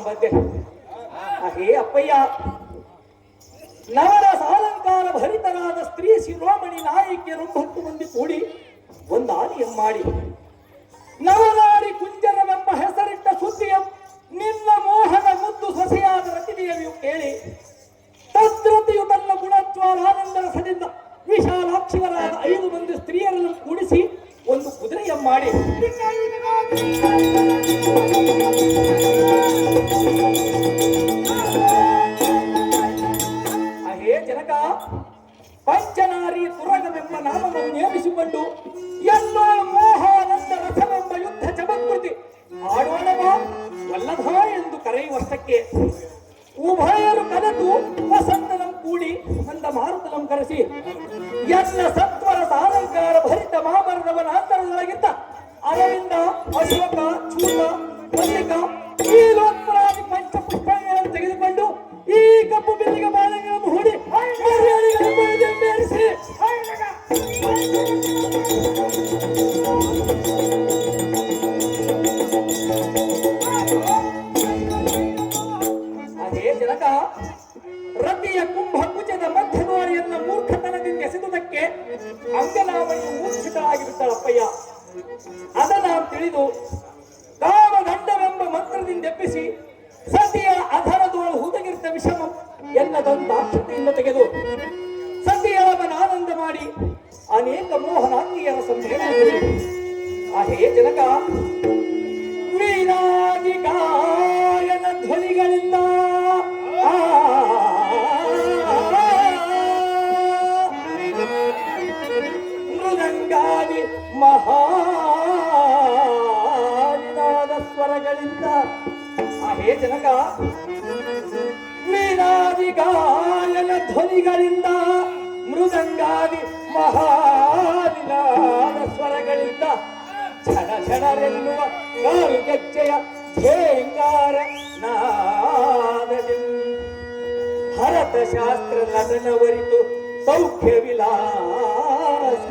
ಬಂದೆ. ಹೇ ಅಪ್ಪಯ್ಯ, ನವರ ಸಾಲಂಕಾರ ಭರಿತರಾದ ಸ್ತ್ರೀ ಶಿರೋಮಣಿ ನಾಯಕಿಯರು 10 ಮಂದಿ ಕೂಡಿ ಒಂದು ಆಲಿಯಂ ಮಾಡಿ ನವನಾಡಿ ಕುಂಜರವೆಂಬ ಹೆಸರಿಟ್ಟ ಸುದ್ದಿಯ ನಿನ್ನ ಮೋಹನ ಮುದ್ದು ಸೊಸೆಯಾದ ರತಿದೇವಿಯು ಕೇಳಿ ತದ್ರತಿಯು ತನ್ನ ಗುಣಜ್ವಾಲಾನಂದರ ಸದಿಂದ ವಿಶಾಲಾಕ್ಷಿಗಳಾದ 5 ಮಂದಿ ಸ್ತ್ರೀಯರನ್ನು ಕೂಡಿಸಿ ಒಂದು ಕುದುರೆಯ ಮಾಡಿ ಹೇ ಜನಕ, ಪಂಚನಾರಿ ತುರಗವೆಂಬ ನಾಮವನ್ನು ನೇಮಿಸಿಕೊಂಡು ಎಲ್ಲೋ ಮೋಹಾನಂದ ರಥವೆಂಬ ಯುದ್ಧ ಚಮತ್ಕೃತಿ ಆಡೋಣವಾ ವಲ್ಲಭ ಎಂದು ಕರೆಯುವಷ್ಟಕ್ಕೆ ಉಭಯರು ಕರೆದು ವಸಂತನಂ ಕೂಡಿ ಅಂದ ಮಾರುತನಂ ಕರೆಸಿ ಎಲ್ಲ ಸತ್ವರ ಸಾಲಂಕಾರ ಭರಿತ ಮಾಮರದವನ ಅಂತರದೊಳಗಿದ್ದ ಅರವಿಂದ, ಅಶೋಕ, ಚೂತ, ಮಲ್ಲಿಕ ಈ ಲೋತ್ಪರಾದಿ ಪಂಚಪುಷ್ಪಗಳನ್ನು ತೆಗೆದುಕೊಂಡು ಈ ಕಪ್ಪು ಬಿಲ್ಲಿಗೆ ಬಾಳೆಗಳನ್ನು ಹೂಡಿ ಬೇರಿಸಿ ಅದೇ ಜನಕ, ರತಿಯ ಕುಂಭಕುಚದ ಮಧ್ಯದೋರಿಯನ್ನು ಮೂರ್ಖತನದಿಂದ ಎಸೆದುದಕ್ಕೆ ಅಂಗನಾಮಯ್ಯ ಮೂರ್ಛಿತರಾಗಿ ಬಿಟ್ಟಳಪ್ಪಯ್ಯ. ಅದನ್ನು ತಿಳಿದು ಕಾಮದಂಡವೆಂಬ ಮಂತ್ರದಿಂದ ಎಬ್ಬಿಸಿ ಸತಿಯ ಅಧರದೋಳು ಹುದುಗಿರ್ತ ವಿಷಮ ಎನ್ನದಂತಾಕ್ಷತೆಯಿಂದ ತೆಗೆದು ಸತಿಯವನ ಆನಂದ ಮಾಡಿ ಅನೇಕ ಮೋಹನಾಂಗಿಯರ ಸಂಭೇದನೆ. ಹೇ ಜನಕ, ವೀರಾದಿ ಗಾಯನ ಧ್ವನಿಗಳಿಂದ ಮೃದಂಗಾದಿ ಮಹಾನಿನಾದ ಸ್ವರಗಳಿಂದ ಹೇ ಜನಕ, ವೀರಾದಿ ಗಾಯನ ಧ್ವನಿಗಳಿಂದ ಮೃದಂಗಾದಿ ಮಹಾನಿನಾದ ಸ್ವರಗಳಿಂದ ಛಣ ಛಣರೆನ್ನುವ ಕಾಲ್ಗೆಜ್ಜೆಯ ಝೇಂಗಾರ ನಾದದಿ ಭರತ ಶಾಸ್ತ್ರ ನಟನವರಿತು ಸೌಖ್ಯ ವಿಲಾಸ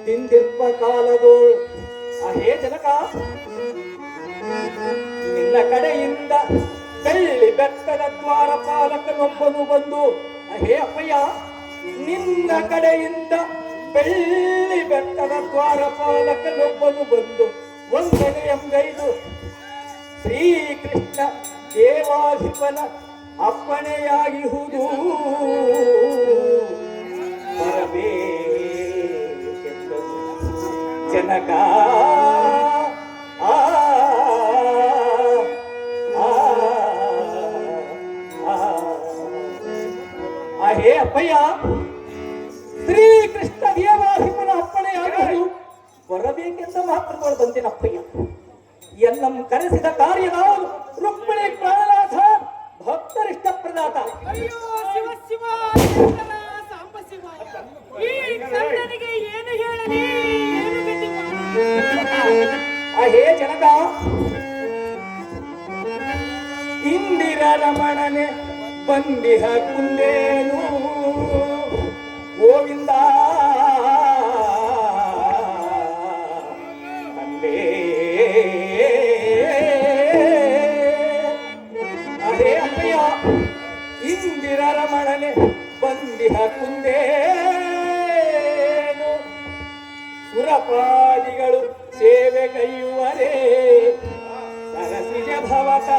ತಿಂದಿರ್ಪ ಕಾಲದೋಳು. ಹೇ ಜನಕ, ನಿನ್ನ ಕಡೆಯಿಂದ ಬೆಳ್ಳಿ ಬೆತ್ತದ ದ್ವಾರಪಾಲಕನೊಬ್ಬನು ಬಂದು ಹೇ ಅಪ್ಪಯ್ಯ, ನಿನ್ನ ಕಡೆಯಿಂದ ಬೆಳ್ಳಿ ಬೆತ್ತದ ದ್ವಾರಪಾಲಕನೊಬ್ಬನು ಬಂದು ವಂದನೆಯಂಗೈದು ಶ್ರೀಕೃಷ್ಣ ದೇವಾಧಿಪನ ಅಪ್ಪಣೆಯಾಗಿಹುದು ಬರಬೇಕೆಂದನು ಜನಕ. ಹೇ ಅಪ್ಪಯ್ಯ, ಶ್ರೀಕೃಷ್ಣ ದೇವಾಧಿಪನ ಅಪ್ಪಣೆಯಾಗಲು ಬರಬೇಕೆಂದ ಮಾತುಗಳು ಬಂತೇನಪ್ಪಯ್ಯ. ಎನ್ನಂ ಕರೆಸಿದ ಕಾರ್ಯ ನಾವು ರುಕ್ಮಿಣಿ ಪ್ರಾಣನಾಥ ಭಕ್ತರಿಷ್ಟ ಪ್ರದಾತ.
ಅಯ್ಯೋ ಶಿವ ಶಿವ ಸಾಂಬ ಶಿವ, ಈ ಕಣ್ಣನಿಗೆ ಏನು ಹೇಳಲಿ, ಏನು ಗತಿ
ಹೇ ಜನಕ, ಇಂದಿರ ರಮಣನೆ ಬಂದಿಹ ಕುಂದೇನು ಗೋವಿಂದ ತಂದೆ. ಅದೇ ಅಪ್ಪಯ್ಯ, ಇಂದಿರ ರಮಣನೆ ಬಂದಿಹ ಕುಂದೇನು ಸುರಪಾದಿಗಳು ಸೇವೆಗೈಯುವರೇ ಸರಸಿಜ ಭವತ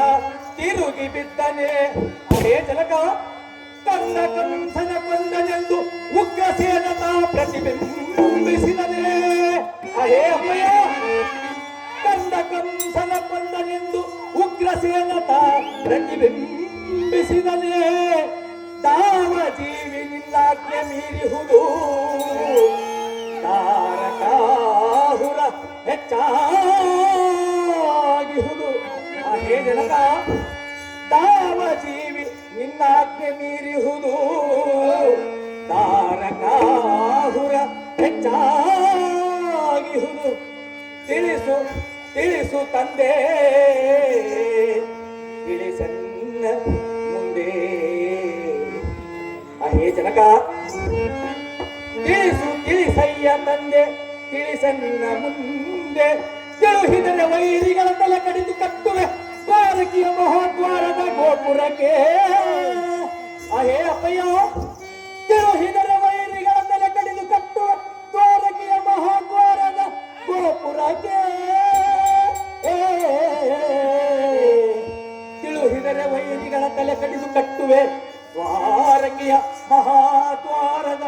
ತಿರುಗಿ ಬಿದ್ದನೆ. ಹೇ ಜನಕ, ಕಂದ ಕಂಸನ ಕೊಂದನೆಂದು ಉಗ್ರಸೇನತ ಪ್ರತಿಬಿಂಬಿಸಿದನೆ. ಹೇ ಅಪ್ಪಯ್ಯ, ಕಂದ ಕಂಸನ ಕೊಂದನೆಂದು ಉಗ್ರಸೇನತ ಪ್ರತಿಬಿಂಬಿಸಿದನೆ. ತಾವ ಜೀವಿ ನಿನ್ನಾಜ್ಞೆ ಮೀರಿಹುದು ತಾರಕಾಹುರ ಹೆಚ್ಚಾಗಿಹುದು. ಹೇ ಜನಕ, ತಾವ ಜೀವಿ ನಿನ್ನಾಜ್ಞೆ ಮೀರಿಹುದು ತಾರಕಾಹುರ ಹೆಚ್ಚಾಗಿಹುದು. ತಿಳಿಸು ತಿಳಿಸು ತಂದೆ, ತಿಳಿಸನ್ನ ಮುಂದೆ. ಹೇ ಜನಕ, ತಿಳಿಸು ತಿಳಿಸಯ್ಯ ತಂದೆ, ತಿಳಿಸನ್ನ ಮುಂದೆ. ತಿಳುಹಿದರೆ ವೈರಿಗಳ ತಲೆ ಕಡಿದು ಕಟ್ಟುವೆ ಬಾರಕಿಯ ಮಹಾದ್ವಾರದ
ಗೋಪುರಕ್ಕೆ ಅಹೇ ಅಪ್ಪಯ್ಯ ತಿರುಹಿದರ ವೈರಿಗಳ ತಲೆ ಕಡಿದು ಕಟ್ಟುವ ದ್ವಾರಕೆಯ ಮಹಾದ್ವಾರದ ಗೋಪುರಕ್ಕೆ ತಿಳುಹಿದರೆ ವೈರಿಗಳ ತಲೆ ಕಡಿದು ಕಟ್ಟುವೆ ದ್ವಾರಕೆಯ ಮಹಾದ್ವಾರದ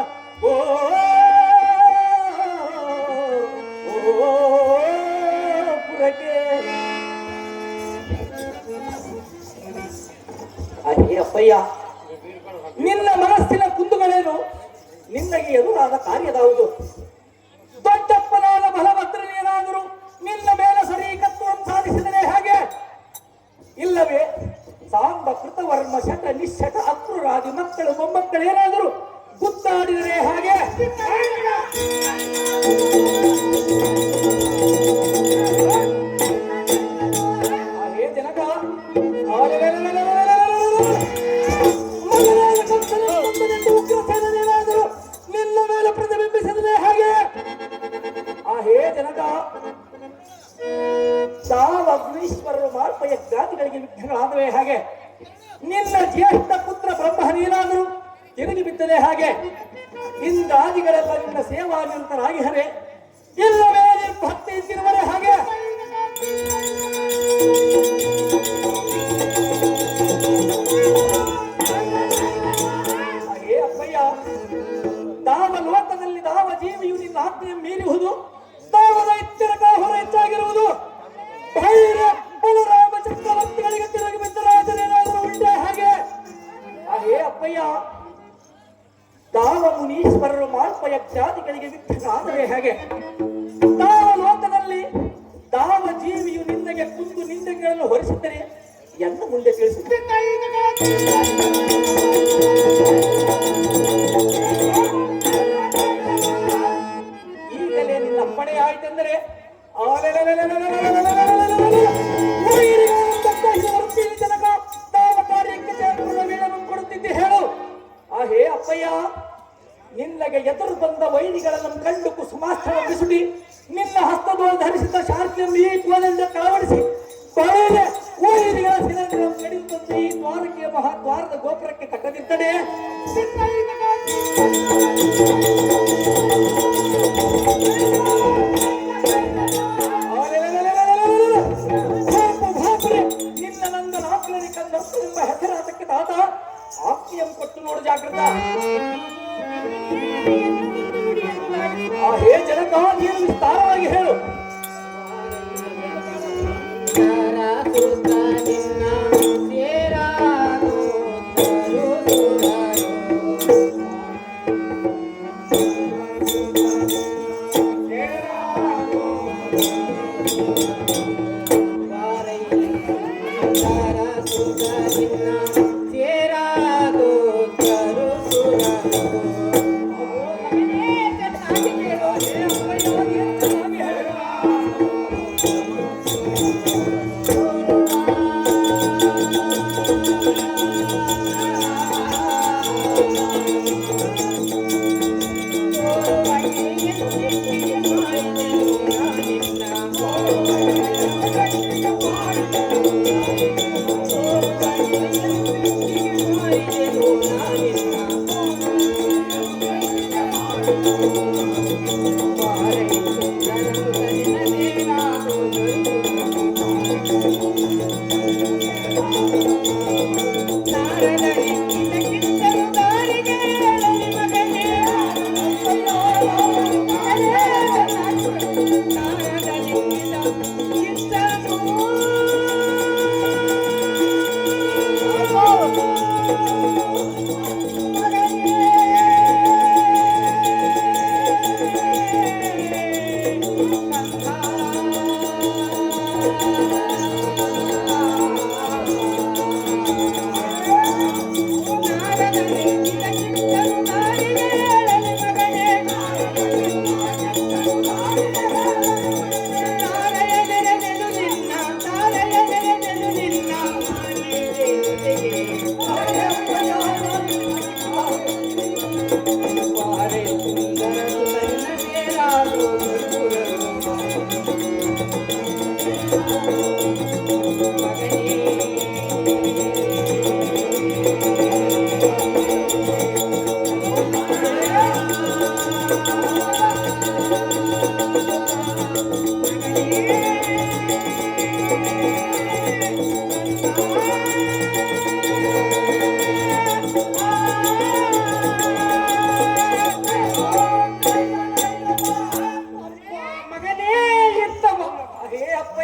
ಗೋಪುರಕ್ಕೆ ಅರೇ ಅಪ್ಪಯ್ಯ ನಿನ್ನ ಮನಸ್ಸಿನ ಕುಂದುಗಳೇನು ನಿನ್ನಗೆ ಎದುರಾದ ಕಾರ್ಯದಾವುದು ದೊಡ್ಡಪ್ಪನಾದ ಬಲಭದ್ರನೇನಾದರೂ ನಿನ್ನ ಮೇಲೆ ಸರೀಕತ್ವವನ್ನು ಸಾಧಿಸಿದರೆ ಹಾಗೆ ಇಲ್ಲವೇ ಸಾಂಬ ಕೃತವರ್ಮ ಶಟ ನಿಶ್ಶಟ ಅಕ್ರೂರಾದಿ ಮಕ್ಕಳು ಮೊಮ್ಮಕ್ಕಳೇನಾದರೂ ಗುದ್ದಾಡಿದರೆ ಹಾಗೆ ಹಾಗೆ ಜನಕ ಉಗ್ರಸೇನೇನಾದರೂ ನಿನ್ನ ಮೇಲೆ ಪ್ರತಿಬಿಂಬಿಸಿದರೆ ಹಾಗೆ ಹೇ ಜನಕ ತಾವ ಅಗ್ನೀಶ್ವರರು ಮಾರ್ಪಯ ಜಾತಿಗಳಿಗೆ ವಿಘ್ನಗಳಾದವೇ ಹಾಗೆ ನಿನ್ನ ಜ್ಯೇಷ್ಠ ಪುತ್ರ ಬ್ರಹ್ಮಹನೇನಾದರೂ ತಿರುಗಿ ಬಿದ್ದದೆ ಹಾಗೆ ಇಂದ್ರಾದಿಗಳೆಲ್ಲ ನಿನ್ನ ಸೇವಾನಿರತರಾಗಿ ಹರೆ ಇಲ್ಲವೇ ಭಕ್ತಿ ತಿರುವರೆ ಹಾಗೆ ಹಾಗೆ ಅಪ್ಪಯ್ಯ ತಾವ ಲೋಕದಲ್ಲಿ ತಾವ ಜೀವಿಯು ನಿನ್ನ ಆಜ್ಞೆ ಮೀರುವುದು ತಾವದ ಎಚ್ಚರಕ ಹೊರ ಹೆಚ್ಚಾಗಿರುವುದು ಭೈರ ಬಲರಾಮ ಚಕ್ರವರ್ತಿಗಳಿಗೆ ತಿರುಗಿ ಬಿದ್ದರಾಜನೇನಾದರೂ ಉಂಟೆ ಹಾಗೆ ಹಾಗೆ ಅಪ್ಪಯ್ಯ ತಾವ ಮುನೀಶ್ವರರು ಮಾಲ್ಪಯ ಜಾತಿಗಳಿಗೆ ವಿಘ್ನವಾದರೆ ಹಾಗೆ ತಾವ ಲೋಕದಲ್ಲಿ ತಾವ ಜೀವಿಯು ನಿನ್ನಗೆ ಕುಂದು ನಿಂದೆಗಳನ್ನು ಹೊರಿಸಿದ್ದರೆ ಎಂದು ಮುಂದೆ ತಿಳಿಸುತ್ತೆ ಈಗಲೇ ನಿನ್ನ ಅಪ್ಪಣೆ ಆಯ್ತೆಂದರೆ ಜನಕ ತಾವ ಕಾರ್ಯಕ್ಕೆ ಸೇರ್ಪುರ ವೀಣವನ್ನು ಕೊಡುತ್ತಿದ್ದೆ ಹೇಳು ಹೇ ಅಪ್ಪಯ್ಯ ನಿನ್ನಗೆ ಎದುರು ಬಂದ ವೈರಿಗಳನ್ನು ಕಂಡು ಕುಸುಮಾಸ್ತ್ರ ಬಿಸುಡಿ ನಿನ್ನ ಹಸ್ತದೋಳು ಧರಿಸಿದ ಶಾರ್ತಿಯನ್ನು ಈ ಕೋಲೆಂದ ಕಳವಡಿಸಿ ಕೊಳೆಯದೆ ವೈರಿಗಳ ಶಿಲೆಗಳನ್ನು ಕಡಿಯುತ್ತಂತೆ ಈ ದ್ವಾರಕೆಯ ಮಹಾದ್ವಾರದ ಗೋಪುರಕ್ಕೆ ಕಟ್ಟದಿದ್ದಡೆ ನಿನ್ನ ನಂದ ನಾಲ್ಕನೇ ಕಂದಪ್ಪು ಎಂಬ ಹೆಸರಾಟಕ್ಕೆ ತಾತ ಆಜ್ಞೆಯನ್ನು ಕೊಟ್ಟು ನೋಡು ಜಾಗೃತ ಹೇ ಜನಕ ನೀನು ವಿಸ್ತಾರವಾಗಿ ಹೇಳು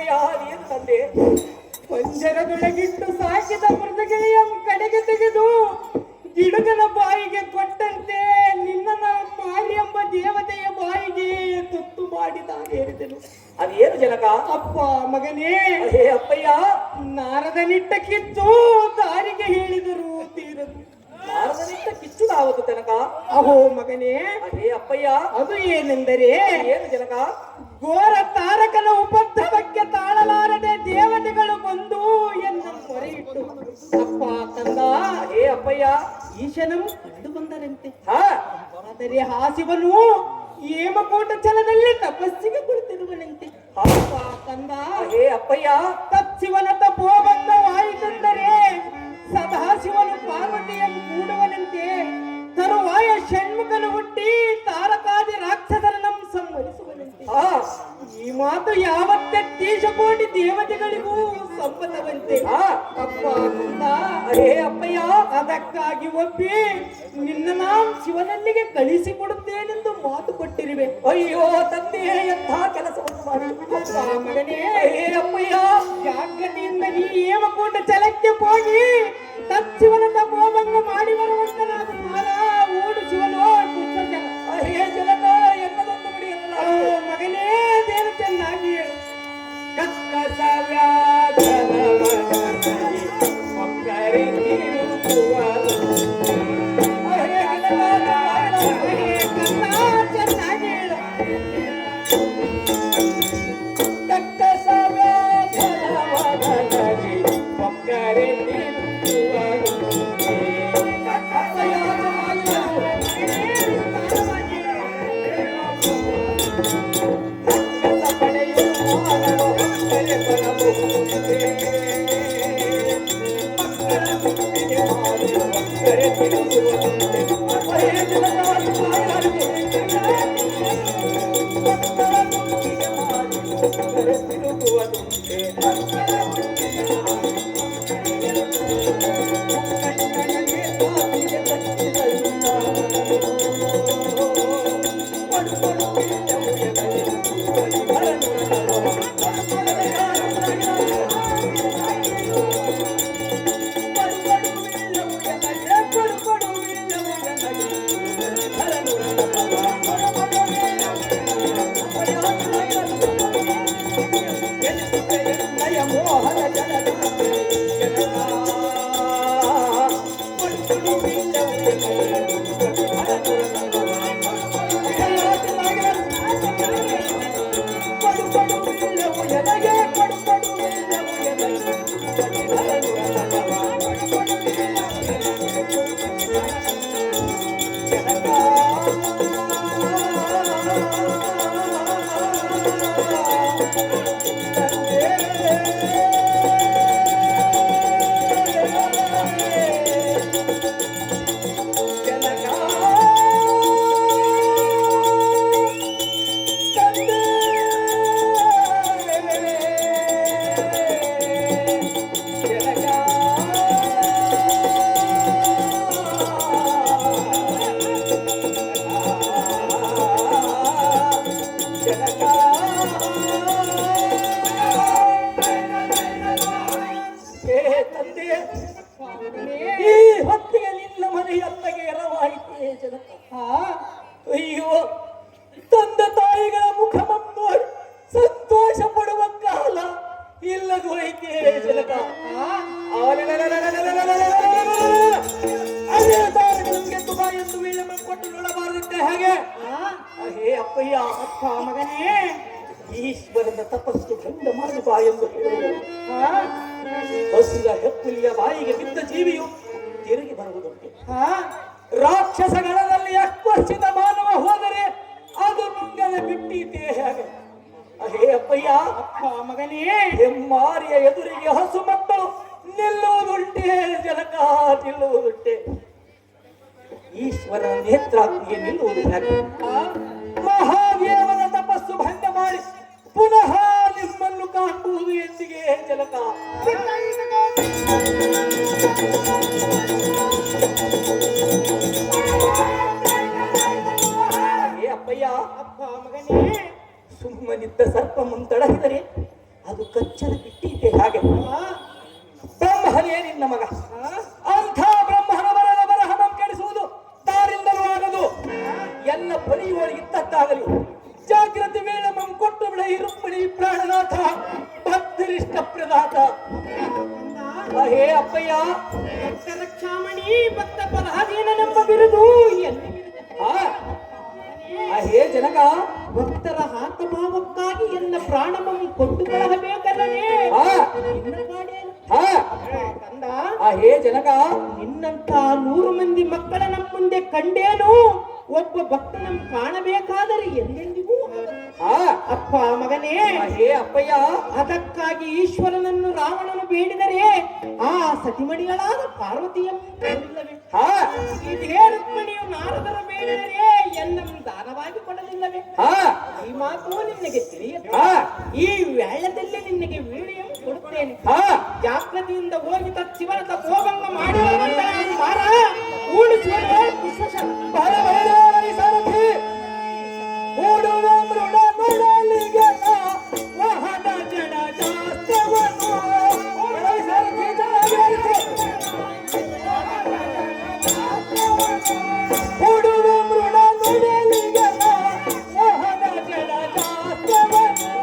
ಅಪ್ಪಯ್ಯ ಏನು ತಂದೆ?
ಪಂಜರದೊಳಗಿಟ್ಟು ಸಾಕಿದ ಮೃಗಗಿಳಿಯ ಕಡೆಗೆ ತೆಗೆದು ಗಿಡುಗನ ಬಾಯಿಗೆ ಕೊಟ್ಟಂತೆ ನಿನ್ನ ಮಾಲಿ ಎಂಬ ದೇವತೆಯ ಬಾಯಿಗೆ ತುತ್ತು ಮಾಡಿದಾನೆ ಹೇಳಿದನು.
ಅದೇನು ಜನಕ?
ಅಪ್ಪ ಮಗನೇ,
ಅದೇ ಅಪ್ಪಯ್ಯ.
ನಾರದನಿಟ್ಟ ಕಿತ್ತು ದಾರಿಗೆ ಹೇಳಿದರು ತೀರದು.
ನಾರದನಿಂದ ಕಿಚ್ಚುದಾವದು ಜನಕ?
ಅಹೋ ಮಗನೇ,
ಅದೇ ಅಪ್ಪಯ್ಯ.
ಅದು ಏನೆಂದರೆ
ಏನು ಜನಕ?
ಘೋರ ತಾರಕನ ಉಪದ್ರವಕ್ಕೆ ತಾಳಲಾರದೆ ದೇವತೆಗಳು ಬಂದು ಎಂದು ಮೊರೆಯಿಟ್ಟು ಅಪ್ಪ ಕಂದ
ಅದೇ ಅಪ್ಪಯ್ಯ.
ಈಶನಂ ಕಂಡು ಬಂದರಂತೆ.
ಹಾ,
ಆದರೆ ಹಾಸಿವನು ಹೇಮಕೂಟ ಛಲದಲ್ಲಿ ತಪಸ್ಸಿಗೆ ಕುಳಿತಿರುವನಂತೆ. ಅಪ್ಪ ಕಂದ
ಅದೇ ಅಪ್ಪಯ್ಯ.
ತತ್ಸಿವನ ತಪೋಬಂಧವಾಯಿತೆಂದರೆ ಸದಾಶಿವನು ಪಾರ್ವತಿಯನ್ನು ಕೂಡುವನಂತೆ. ತರುವಾಯ ಷಣ್ಮುಖನು ಹುಟ್ಟಿ ತಾರಕಾದಿ ರಾಕ್ಷಸರನ್ನು ಸಂಹರಿಸುವನಂತೆ.
ಹಾ,
ಈ ಮಾತು ಯಾವತ್ತೇ ಕೋಟಿ ದೇವತೆಗಳಿಗೂ ಸಮ್ಮತವಂತೆ.
ಹಾ,
ಅಪ್ಪ ಕಂದ
ಅದೇ ಅಪ್ಪಯ್ಯ.
ಅದಕ್ಕಾಗಿ ಒಪ್ಪಿ ನಿನ್ನ ನಾವು ಶಿವನಲ್ಲಿಗೆ ಕಳಿಸಿಕೊಡುತ್ತೇನೆಂದು ಮಾತು ಕೊಟ್ಟಿರುವೆ.
ಅಯ್ಯೋ ತಂದೆಯೇ, ಎಂಥ ಕೆಲಸವನ್ನು ಮಾಡಿ.
ಅಪ್ಪ ಮಗನೇ,
ಅದೇ ಅಪ್ಪಯ್ಯ.
ಜಾಗ್ರತೆಯಿಂದ ನೀ ಹೇಮಕೂಟ ಛಲಕ್ಕೆ ಹೋಗಿ ತತ್ಸಿವನ ತಪೋಭಂಗ ಮಾಡಿ ಬರುವಂತನಾದ ಕಾಲ ಓಡು ಶಿವನು ಪುಸ್ತಕ.
ಅದೇ ಜನಕ, ಎನ್ನದೊಂದು ಬಿಡಿಯಲ್ಲ.
ಮಗನೇ, ದೇನು ಚೆನ್ನಾಗಿ ಹೇಳು. ಚೆನ್ನಾಗಿ ಹೇಳು.
ಅಯ್ಯೋ, ತಂದೆ ತಾಯಿಗಳ ಮುಖವನ್ನು ನೋಡಿ ಸಂತೋಷ ಪಡುವ ಕಾಲ ಇಲ್ಲದು ಐತೆ ಜನಕ. ಅದೇ ತಾಯಿಗಳಿಗೆ ತುಬಾ ಎಂದು ವೀಳ್ಯಮ್ಮ ಕೊಟ್ಟು ನೋಡಬಾರದಿದ್ದೆ ಹಾಗೆ. ಹೇ ಅಪ್ಪಯ್ಯ,
ಅಪ್ಪ ಮಗನೇ,
ಈಶ್ವರನ ತಪಸ್ಸು ಭಂಗ ಮಾಡಿ ಬಾ ಎಂದು ಹೇಳಿದರು. ಹಸುರ ಹೆಪ್ಪುಲಿಯ ಬಾಯಿಗೆ ಬಿದ್ದ ಜೀವಿಯು ತಿರುಗಿ ಬರುವುದುಂಟು. ರಾಕ್ಷಸಗಳಲ್ಲಿ ಅಕ್ವರ್ಷಿತ ಮಾನವ ಹೋದರೆ ಅದು ನುಂಗದ ಬಿಟ್ಟೀತೆ ಹಾಗೆ. ಹೇ ಅಪ್ಪಯ್ಯ,
ಅಪ್ಪ ಮಗನೇ,
ಹೆಮ್ಮಾರಿಯ ಎದುರಿಗೆ ಹಸು ಮಕ್ಕಳು ನಿಲ್ಲುವುದುಂಟೆ ಜನಕ, ನಿಲ್ಲುವುದುಂಟೆ. ಈಶ್ವರನ ನೇತ್ರಾಗ್ನಿಗೆ ನಿಲ್ಲುವುದು ಹಾಗೆ. ಮಹಾದೇವನ ತಪಸ್ಸು ಭಂಗ ಮಾಡಿ ಪುನಃ ನಿಮ್ಮನ್ನು ಕಾಣುವುದು ಎಂದಿಗೆ ಜನಕ. ಅಪ್ಪಯ್ಯ,
ಅಪ್ಪ ಮಗನೇ,
ಸುಮ್ಮನಿದ್ದ ಸರ್ಪ ಮುಂತಡಹಿದರೆ ಅದು
ಎಚ್ಚರ ಬಿಟ್ಟಿದ್ದೆ ಹಾಗೆ ಬ್ರಹ್ಮನೇ ನಿನ್ನ ಮಗ ಅಂಥ ಬ್ರಹ್ಮನ ಬರದ ಬರಹ ಕೆಡಿಸುವುದು ತಾರಿಂದಲೂ ಆಗದು ಎಲ್ಲ ಬರೆಯುವವರಿಗಿದ್ದಾಗಲಿ ಜಾಗ್ರತೆ ವೇಳೆ ಕೊಟ್ಟು ಬಿಡ ಇರುಪ್ಪಡಿ ಪ್ರಾಣನಾಥ ಭಕ್ತರಿಷ್ಟ ಪ್ರದಾತ ಹೇ ಅಪ್ಪಯ್ಯ
ಭಕ್ತ ರಕ್ಷಾಮಣಿ ಭಕ್ತ ಪರಾಧೀನನೆಂಬ ಬಿರುದು ಎಲ್ಲಿ
ಹೇ ಜನಕ
ಭಕ್ತರ ಹಾತಭಾವಕ್ಕಾಗಿ ಎನ್ನ ಪ್ರಾಣವನ್ನು ಕೊಟ್ಟುಕೊಳ್ಳಬೇಕಲ್ಲವೇ ನಿನ್ನ ಪಾಡೇನು? ಕಂದ
ಹೇ ಜನಕ
ನಿನ್ನಂತ 100 ಮಂದಿ ಮಕ್ಕಳ ನಮ್ಮ ಮುಂದೆ ಕಂಡೇನು ಒಬ್ಬ ಭಕ್ತನನ್ನು ಕಾಣಬೇಕಾದರೆ ಎಂದೆಂದಿಗೂ ಅಪ್ಪ ಮಗನೇ
ಹೇ ಅಪ್ಪಯ್ಯ
ಅದಕ್ಕಾಗಿ ಈಶ್ವರನನ್ನು ರಾವಣನು ಬೇಡಿದರೆ ಆ ಸತಿಮಣಿಗಳಾದ ಪಾರ್ವತಿಯನ್ನು ಕೊಡಲಿಲ್ಲವೇ ಇದೇ ರುಕ್ಮಿಣಿಯು ನಾರದರು ಬೇಡಿದರೆ ಎನ್ನನ್ನು ದಾನವಾಗಿ ಕೊಡಲಿಲ್ಲವೇ ಈ ಮಾತು ನಿನಗೆ ತಿಳಿಯುತ್ತ ಈ ವೇಳದಲ್ಲಿ ನಿನಗೆ ವೀಡಿಯೋ ಕೊಡುತ್ತೇನೆ ಜಾಗೃತಿಯಿಂದ ಹೋಗಿ ಶಿವನ ತಪೋಭಂಗ ಮಾಡಿ ಮಾರ ಊಡಿಸುವ
ಸಾರಥಿ ಓಡುವ ಮೃಡ ನೋಡಲಿಗೆ ವಾಹನ ಜಡ ಶಾಸ್ತ್ರವನ್ನು ಸಾರಥಿ ಓಡುವ ಮೃಡ ನೋಡಲಿಗೆ ವಾಹನ ಜಡ ಶಾಸ್ತ್ರವನ್ನು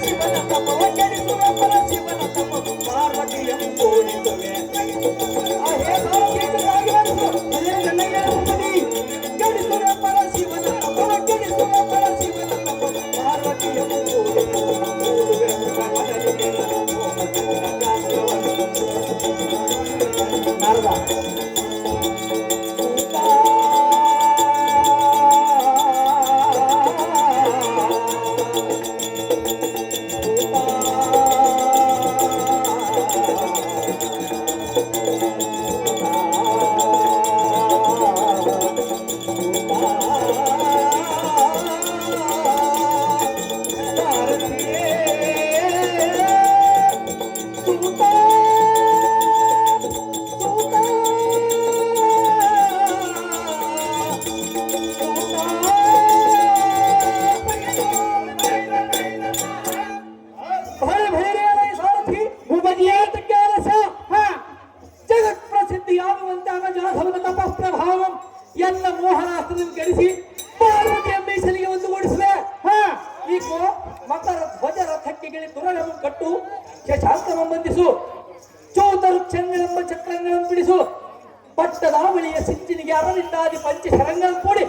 ಶಿವನ ತಪವ ಜಡಿಸುವ ಪರ ಶಿವನ ತಪ ಪಾರ್ವತಿಯ ಓಡಿಸುವೆ ಜಡಿಸುವ ಪರ ಶಿವನ ತಪವ ಜಡಿಸುವ ಪರ ಶಿವನ ತಪ ಪಾರ್ವತಿಯ ನಾರದ ಎಲ್ಲ ಮೋಹನಾಸ್ತ್ರವನ್ನು ಗೆಡಿಸಿ ಪಾರ್ವತಿಯ ಮೀಸಲಿಗೆ ಒಂದು ಓಡಿಸುವೆ ಈಗ ಮಕರ ಧ್ವಜ ರಥಕ್ಕೆ ಗಿಳಿ ತುರಳನ್ನು ಕಟ್ಟು ಶಶಾಂಕವನ್ನು ಬಂಧಿಸು ಚೋದರು ಚಂದ್ರನೆಂಬ ಚಕ್ರಗಳನ್ನು ಬಿಡಿಸು ಪಟ್ಟದಾವಳಿಯ ಸಿಂಚಿನಿಗೆ ಅರಳಿಂದಾದಿ ಪಂಚ ಶರಂಗಗಳನ್ನು ಕೂಡಿ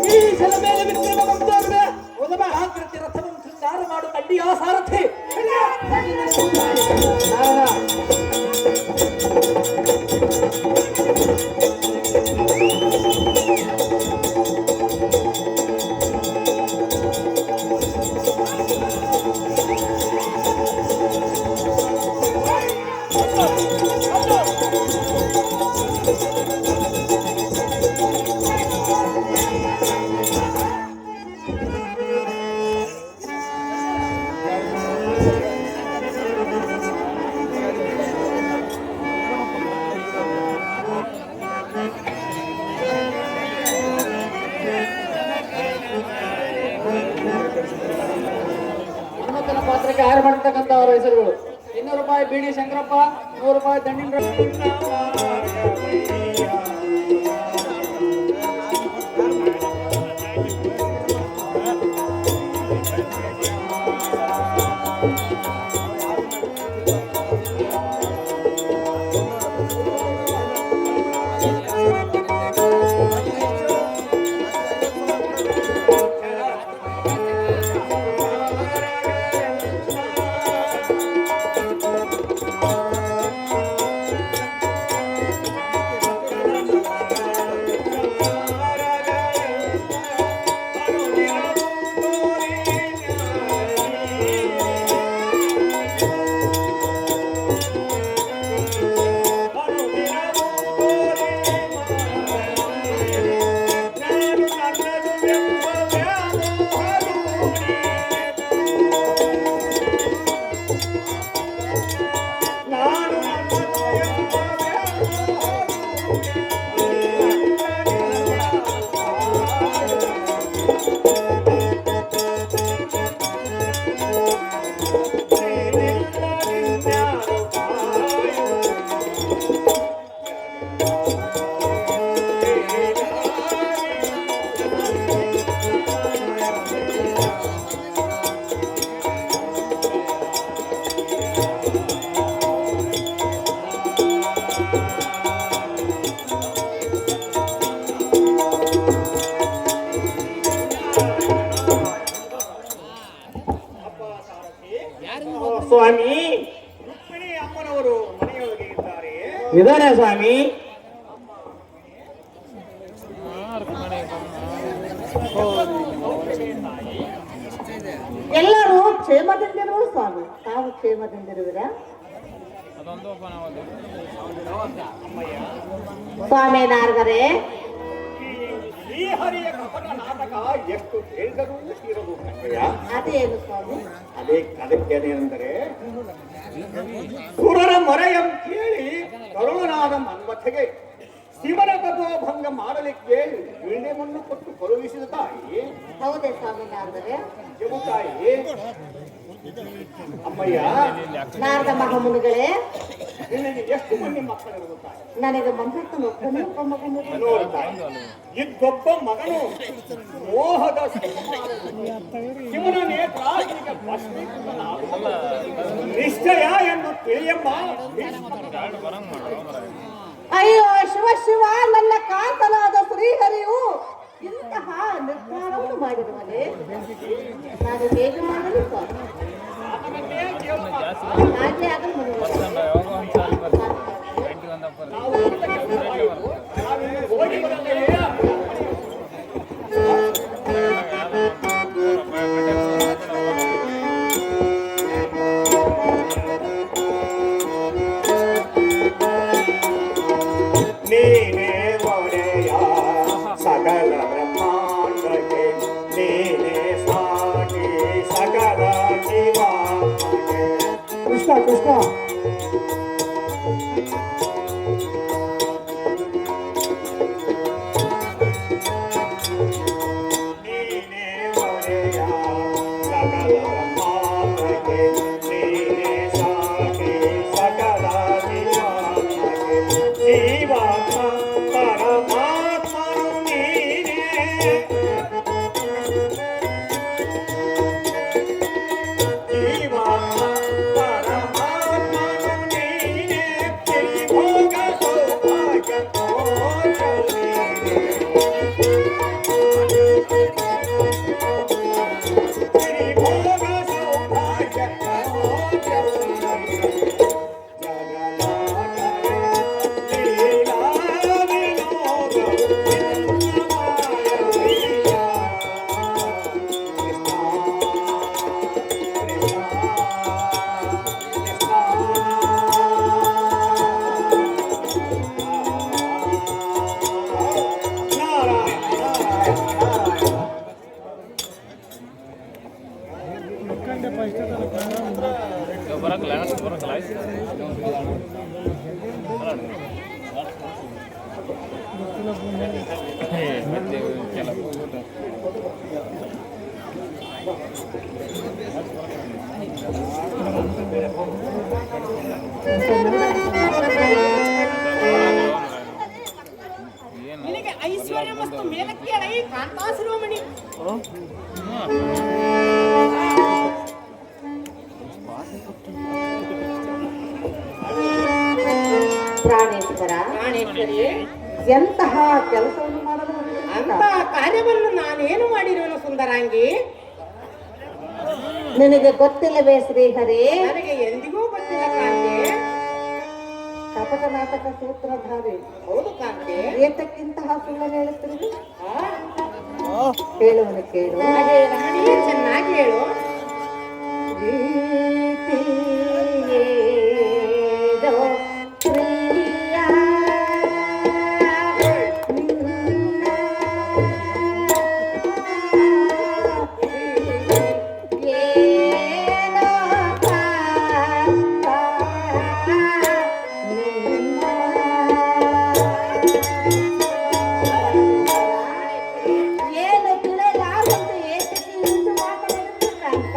ಮೀಸಲ ಮೇಲೆ ವಿಕ್ರಮ ಬಂದೋರ್ವೆ ಜಾಗೃತಿ ರಥವನ್ನು ಶೃಂಗಾರ ಮಾಡು ಅಡ್ಡಿಯ ಸಾರಥಿ ಪಾತ್ರಕ್ಕೆ ಆಯ್ಕೆ ಮಾಡಿರ್ತಕ್ಕಂಥ ಅವರ ಹೆಸರುಗಳು 200 ರೂಪಾಯಿ ಬಿಡಿ ಶಂಕರಪ್ಪ, 100 ರೂಪಾಯಿ ದಂಡಿನ ಸ್ವಾಮಿ, ರುಕ್ಮಿಣಿ ಅಮ್ಮನವರು ಮನೆಯೊಳಗೆ ಇದ್ದಾರೆ.
ಇದಾರೆ ಸ್ವಾಮಿ.
ಎಲ್ಲರೂ ಕ್ಷೇಮದಿಂದಿರುವ ಸ್ವಾಮಿ, ತಾವು ಕ್ಷೇಮದಿಂದಿರುವಿರಾ? ಸ್ವಾಮಿ ನಾರ್ಗರೇ,
ಶ್ರೀಹರಿಯ ಕಪಟ ನಾಟಕ ಎಷ್ಟು ಹೇಳಿದರೂ ತೀರದು ಕಣಯ್ಯ.
ಅದೇನು ಸ್ವಾಮಿ?
ಅದೇ ಕಥೆಯೇನೆಂದರೆ, ಸುರರ ಮೊರೆಯಂ ಕೇಳಿ ಕರುಣನಾದ ಮನ್ಮಥಗೆ ಶಿವನ ತಪೋಭಂಗ ಮಾಡಲಿಕ್ಕೆ ವೀಣೆ ಮಣ್ಣು ಕೊಟ್ಟು ಕಳುಹಿಸಿದ ತಾಯಿ.
ಹೌದೇ ಸ್ವಾಮಿ ನಾರ್ಗರೇ?
ಜಗು ತಾಯಿ ಅಮ್ಮಯ್ಯ,
ನಾರದ ಮಹಾಮುನಿಗಳೇ,
ನಿನಗೆ ಎಷ್ಟು ಮಂದಿ ಮಕ್ಕಳಿರುವ ತಾಯಿ?
ನನಗೆ ಮಂಗಕ್ಕನ ಒಬ್ಬನೇ ಒಬ್ಬ ಮಗನು.
ನೋಡಿ ತಾಯಿ, ಇದ್ದೊಬ್ಬ ಮಗನು ಮೋಹದ ಶಿವನ ನೇತ್ರಾಗ್ನಿಗೆ ಭಸ್ಮೀಕೃತನಾಗುವುದು ನಿಶ್ಚಯ ಎಂದು ತಿಳಿಯಮ್ಮ.
ಅಯ್ಯೋ ಶಿವ ಶಿವ, ನನ್ನ ಕಾಂತನಾದ ಶ್ರೀಹರಿಯು ಇಂತಹ ನಿರ್ಧಾರವನ್ನು ಮಾಡಿರುವನೆ, ನಾನು ಹೇಗೆ ಮಾಡಲು ಸ್ವಾಮಿ? ಹಾಗೆ ಆಗಲು
ಹೋಗಿ ಬರುತ್ತೇವೆ. ನೀನೇ ಒಡೆಯ ಸಕಲ ಬ್ರಹ್ಮಾಂಡಕ್ಕೆ, ನೀನೇ ಸಾಟಿ ಸಕಲ ಜೀವಾಂಡಕ್ಕೆ.
ಕೃಷ್ಣ ಕೃಷ್ಣ.
ನೀನೇ ಒಡೆಯ ಸಕಲ ಬ್ರಹ್ಮಾಂಡಕ್ಕೆ, ನೀನೇ ಸಾಟಿ ಸಕಲ ಜೀವಾಂಡಕ್ಕೆ. ಜೀವಾತ್ಮ ಪರಮಾತ್ಮನು ನೀನೇ, ಜೀವಾತ್ಮ ಪರಮಾತ್ಮನು ನೀನೇ. ತ್ರಿಭೋಗ ಸೌಭಾಗ್ಯ ತೋರು ನೀನೇ, ತ್ರಿಭೋಗ ಸೌಭಾಗ್ಯ ತೋರು ನೀನೇ.
ನಿನಗೆ ಐಶ್ವರ್ಯ ಮಸ್ತು ಮೇಲಕ್ಕೆ ಅಡೈ ಕಾಂತಾಶಿರೋಮಣಿ.
ಪ್ರಾಣೇಶ್ವರ,
ಪ್ರಾಣೇಶ್ವರಿ,
ಎಂತಹ ಕೆಲಸವನ್ನು ಮಾಡಲು
ಅಂತ ಕಾರ್ಯವನ್ನು ನಾನೇನು ಮಾಡಿರುವೆನು ಸುಂದರಾಂಗಿ?
ನಿನಗೆ ಗೊತ್ತಿಲ್ಲವೇ ಶ್ರೀಹರಿ?
ನನಗೆ ಎಂದಿಗೂ ಗೊತ್ತಿಲ್ಲ ಕಾಂತೆ.
ಕಪಟ ನಾಟಕ ಸೂತ್ರಧಾರಿ.
ಹೌದು ಕಾಂತೆ.
ಏತಕ್ಕಿಂತಹ ಸುಳ್ಳನ್ನು ಹೇಳುತ್ತಿರುವುದು?
ಆ,
ಹೇಳುವನು ಕೇಳು.
ಹಾಗೆ ರಾಣಿ ಚೆನ್ನಾಗಿ ಹೇಳು.
ಪ್ರೀತಿಯೇನೋ ಪ್ರಿಯ ಏನೋ ಏನು ತಿಳಿಯಲಾಗದು ಏತಕ್ಕೆ ಇಂದು ಮಾತನಾಡುತ್ತಿದ್ದಂತ?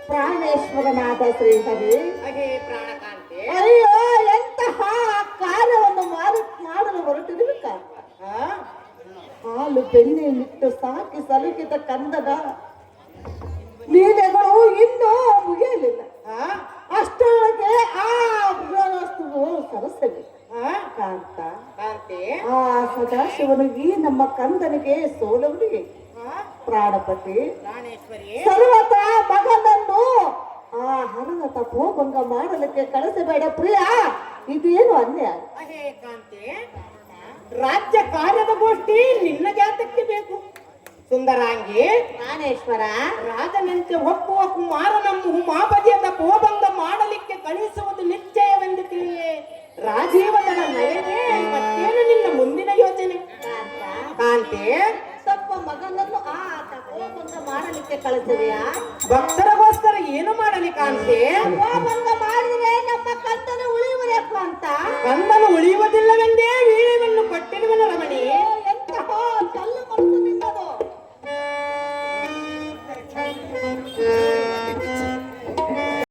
ಪ್ರಾಣೇಶ್ವರನಾದ ಶ್ರೀಹರಿ,
ಹಾಗೆ ಪ್ರಾಣಕಾಂತಿ.
ಅಯ್ಯೋ ಎಂತಹ ಕಾರ್ಯವನ್ನು ಮಾಡಲು ಹೊರಟಿರುವಿಕ. ಹಾಲು ಬೆಣ್ಣೆಯನ್ನಿಟ್ಟು ಸಾಕಿ ಸಲುಕಿದ ಕಂದದ ಲೀಲೆಗಳು ಇನ್ನೂ ಮುಗಿಯಲಿಲ್ಲ. ಅಷ್ಟೊಳಗೆ ಆ ವಸ್ತುವು ಸರಸವಿ ಕಾಂತ.
ಕಾಂತಿ.
ಆ ಸದಾಶಿವನು ಈ ನಮ್ಮ ಕಂದನಿಗೆ ಸೋಲವನಿಗೆ ಪ್ರಾಣಪತಿ
ಪ್ರಾಣೇಶ್ವರಿ.
ಸರ್ವತ ಮಗನನ್ನು ಆ ಹಣದ ತಪೋಭಂಗ ಮಾಡಲಿಕ್ಕೆ ಕಳಿಸಬೇಡ ಪ್ರಿಯ, ಇದೇನು ಅನ್ಯಾಯ.
ಹಾಗೆ ಕಾಂತಿ. ರಾಜ್ಯ ಕಾರ್ಯದ ಗೋಷ್ಠಿ ನಿನ್ನ ಜಾತಕ್ಕೆ ಬೇಕು. ಸುಂದರಾಂಗಿ
ಪ್ರಾಣೇಶ್ವರ,
ರಾಜನಂತೆ ಒಪ್ಪುವ ಕುಮಾರನನ್ನು ಮಾಪದಿಯ ತಪೋಭಂಗ ಮಾಡಲಿಕ್ಕೆ ಕಳಿಸುವುದು ನಿಶ್ಚಯವೆಂದು ತಿಳಿಯೇ ರಾಜೀವದಳ ನಯನೇ. ಮತ್ತೇನು ನಿನ್ನ ಮುಂದಿನ ಯೋಚನೆ ಕಾಂತಿ?
ತಪ್ಪ ಮಗನನ್ನು ಆ ತಪೋಭಂಗ ಮಾಡಲಿಕ್ಕೆ ಕಳಿಸುವೆಯಾ?
ಭಕ್ತರಿಗೋಸ್ಕರ ಏನು ಮಾಡಲಿ ಕಾಂತಿ?
ತಪೋಭಂಗ ಮಾಡಿದ್ರೆ ನಮ್ಮ ಕಂದನ ಉಳಿಯುವುದಕ್ಕೆ ಅಂತ
ಕಂದನು ಉಳಿಯುವುದಿಲ್ಲ